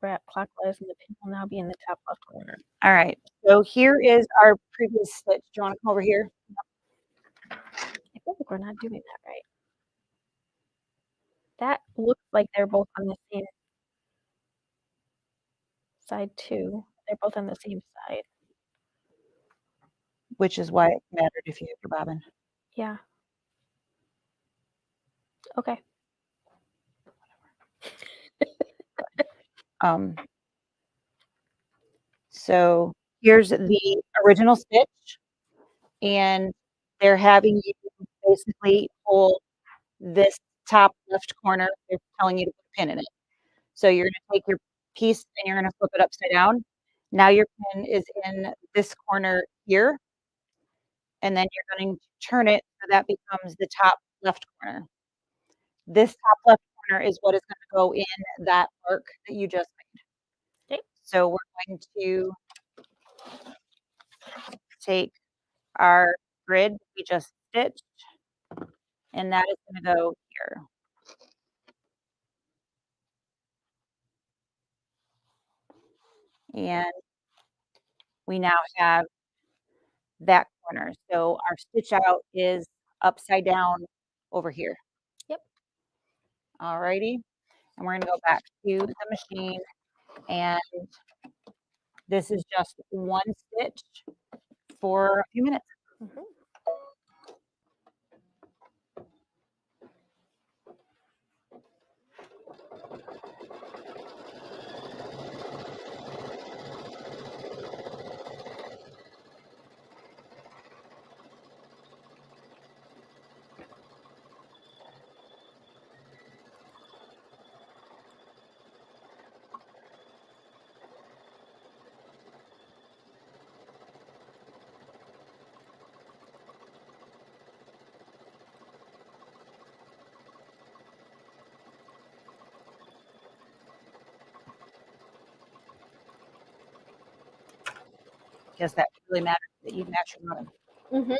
wrap clockwise, and the pin will now be in the top left corner. All right. So here is our previous stitch. Do you want to come over here? I feel like we're not doing that right. That looks like they're both on the same side too. They're both on the same side. Which is why it mattered if you have your bobbin. Yeah. Okay. Um, so here's the original stitch, and they're having you basically hold this top left corner. They're telling you to put a pin in it. So you're gonna take your piece and you're gonna flip it upside down. Now your pin is in this corner here, and then you're going to turn it so that becomes the top left corner. This top left corner is what is gonna go in that arc that you just made. Okay. So we're going to take our grid we just stitched, and that is gonna go here. And we now have that corner. So our stitch out is upside down over here. Yep. Alrighty. And we're gonna go back to the machine, and this is just one stitch for a few minutes. Mhm. Because that really matters that you match your bottom. Mhm.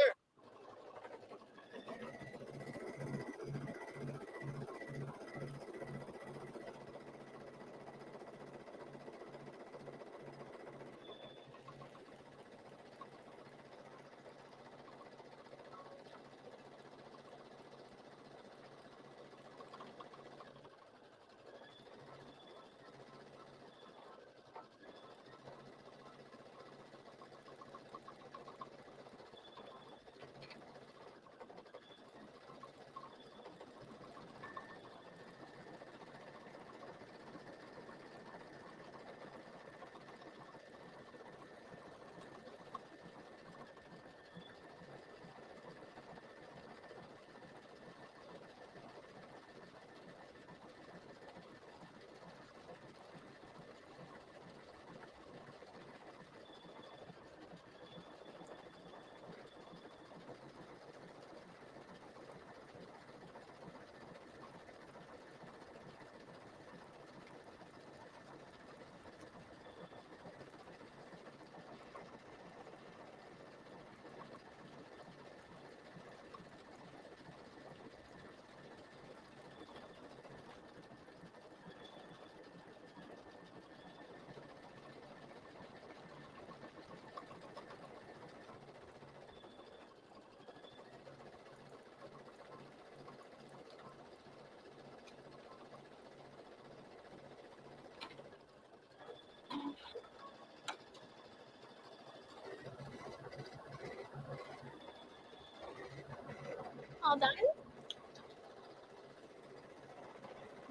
All done?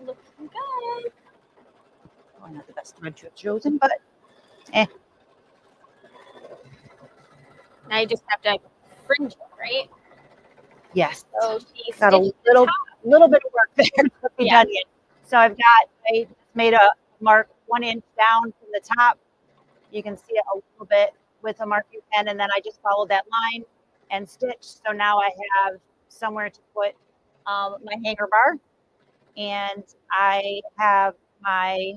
Looking good. Oh, not the best thread to have chosen, but Now you just have to fringe it, right? yes. So she Got a stitched the top. little bit of work there to be Yeah. done yet. So I just made a mark 1 inch down from the top. You can see it a little bit with a marking pen, and then I just followed that line and stitched. So now I have somewhere to put my hanger bar, and I have my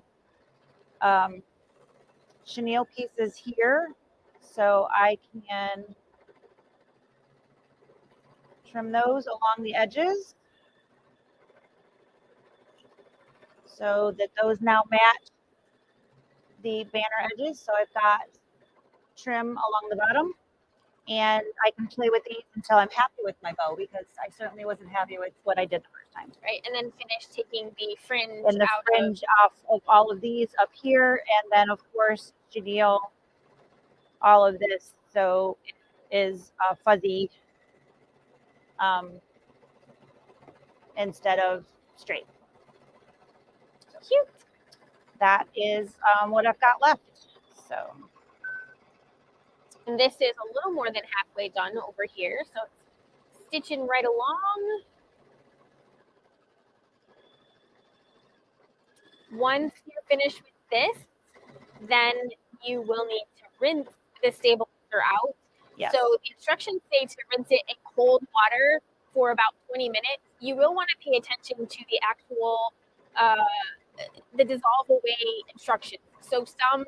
chenille pieces here, so I can trim those along the edges so that those now match the banner edges. So I've got trim along the bottom, and I can play with these until I'm happy with my bow, because I certainly wasn't happy with what I did the first time. Right, and then finish taking the fringe And the out fringe off of all of these up here, and then of course chenille all of this, so it is fuzzy instead of straight. Cute. That is what I've got left. So, And this is a little more than halfway done over here, so it's stitching right along. Once you're finished with this, then you will need to rinse the stabilizer out. yes. So the instructions say to rinse it in cold water for about 20 minutes. You will want to pay attention to the actual the dissolve away instructions. So some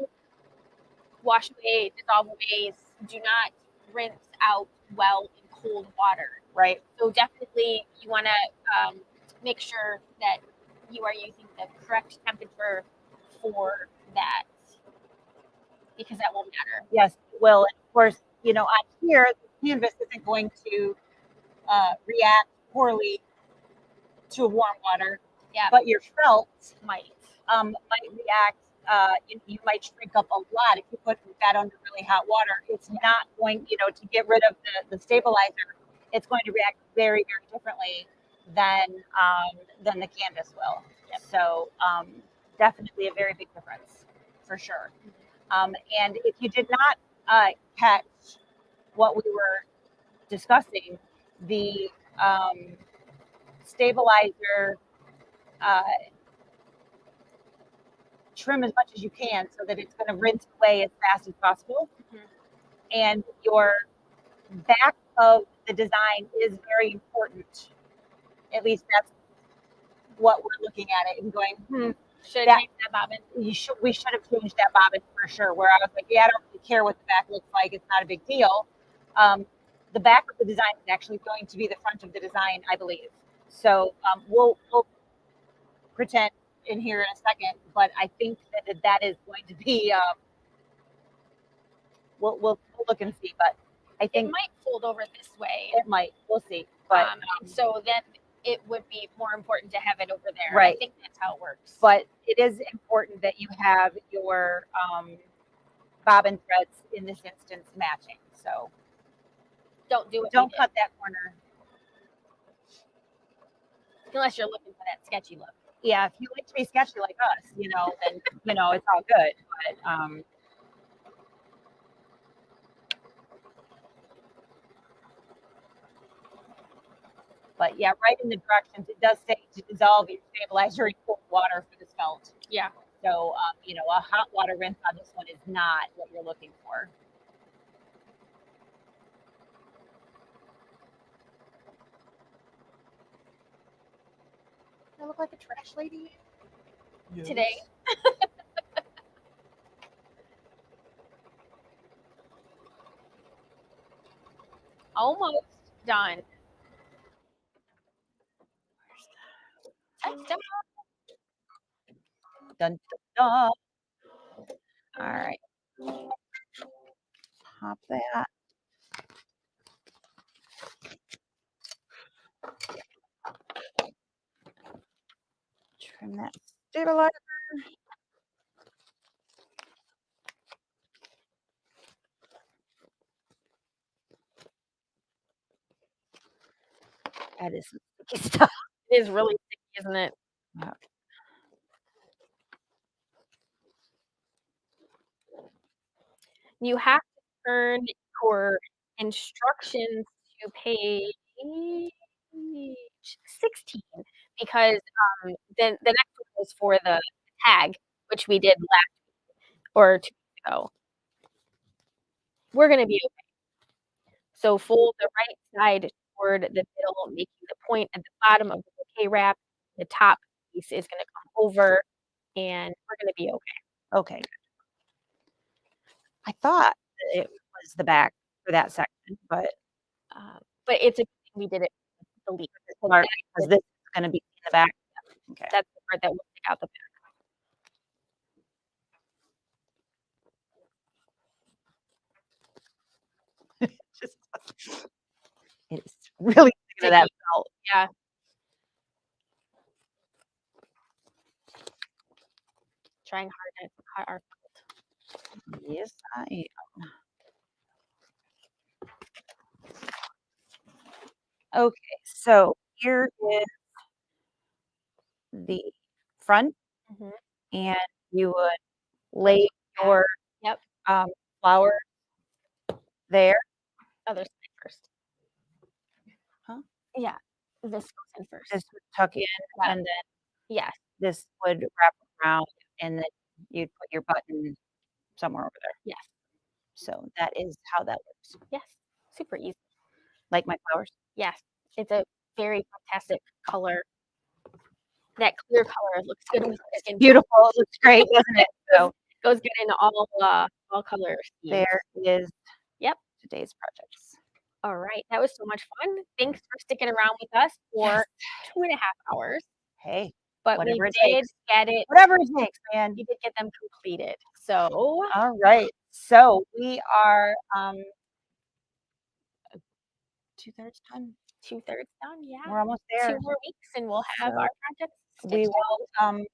wash away, dissolve aways do not rinse out well in cold water. Right. So definitely you want to make sure that you are using the correct temperature for that, because that will matter. Yes, it will. And of course, on here, the canvas isn't going to react poorly to warm water. Yeah. But your felt Might. might react. You might shrink up a lot if you put that under really hot water. It's not going, to get rid of the stabilizer. It's going to react very, very differently than the canvas will. Yep. So definitely a very big difference, for sure. And if you did not catch what we were discussing, the stabilizer, trim as much as you can so that it's going to rinse away as fast as possible. Mhm. And your back of the design is very important. At least that's what we're looking at it and going, Should that- change that bobbin. we should have changed that bobbin for sure. Where I was like, yeah, I don't really care what the back looks like. It's not a big deal. The back of the design is actually going to be the front of the design, I believe. So we'll pretend in here in a second, but I think that is going to be. We'll look and see, but I think it might fold over this way. it might. We'll see. But so then it would be more important to have it over there. Right. I think that's how it works. But it is important that you have your bobbin threads in this instance matching. So don't do it. Don't cut that corner. Unless you're looking for that sketchy look. Yeah, if you like to be sketchy like us, then it's all good. But yeah, right in the directions, it does say to dissolve your stabilizer in cold water for this felt. Yeah. So, a hot water rinse on this one is not what you're looking for. I look like a trash lady Yes. today. Almost done. Done. Dun, dun, dun. All right. Pop that. Trim that stabilizer. That is some sticky stuff. It is really sticky, isn't it? Yeah. You have to turn your instructions to page 16 because, then the next one was for the tag, which we did last or 2 weeks ago. We're gonna be okay. So fold the right side toward the middle, making the point at the bottom of the bouquet wrap. The top piece is gonna come over, and we're gonna be okay. Okay. I thought that it was the back for that section, but But it's a good thing we did it with the leaf because smart because this is gonna be in the back. Okay. that's the part that will stick out the back. Just it is really sticking to that Sticky. belt. Yeah. Trying hard not to cut our Yes, I am. Okay, so here is the front, mhm. and you would lay Back. your, Yep. flower there. Other side first. Huh? Yeah. This goes in first. This would tuck in, Yeah. and then Yes. this would wrap around, and then you'd put your button somewhere over there. Yes. So that is how that works. Yes. Super easy. Like my flowers? Yes. It's a very fantastic color. That clear color looks good with It's chicken. beautiful, it looks great, doesn't it? So Goes good in all color schemes. there is Yep. today's projects. All right. That was so much fun. Thanks for sticking around with us for Yes. 2.5 hours. Hey, But we whatever it did takes. get it. Whatever it takes, man. We did get them completed. So All right. So we are 2/3 done. 2/3 done. Yeah. We're almost 2 there. more weeks, and we'll have So our projects we stitched out.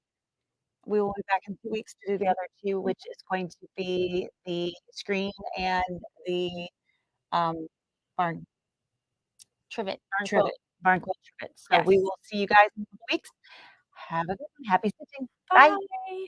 will be back in 2 weeks to do the other 2, which is going to be the screen and the barn Trivet, darn trivet, quote. barn quilt trivet. So Yes. we will see you guys in a couple weeks. Have a good one. Happy stitching. Bye. Bye.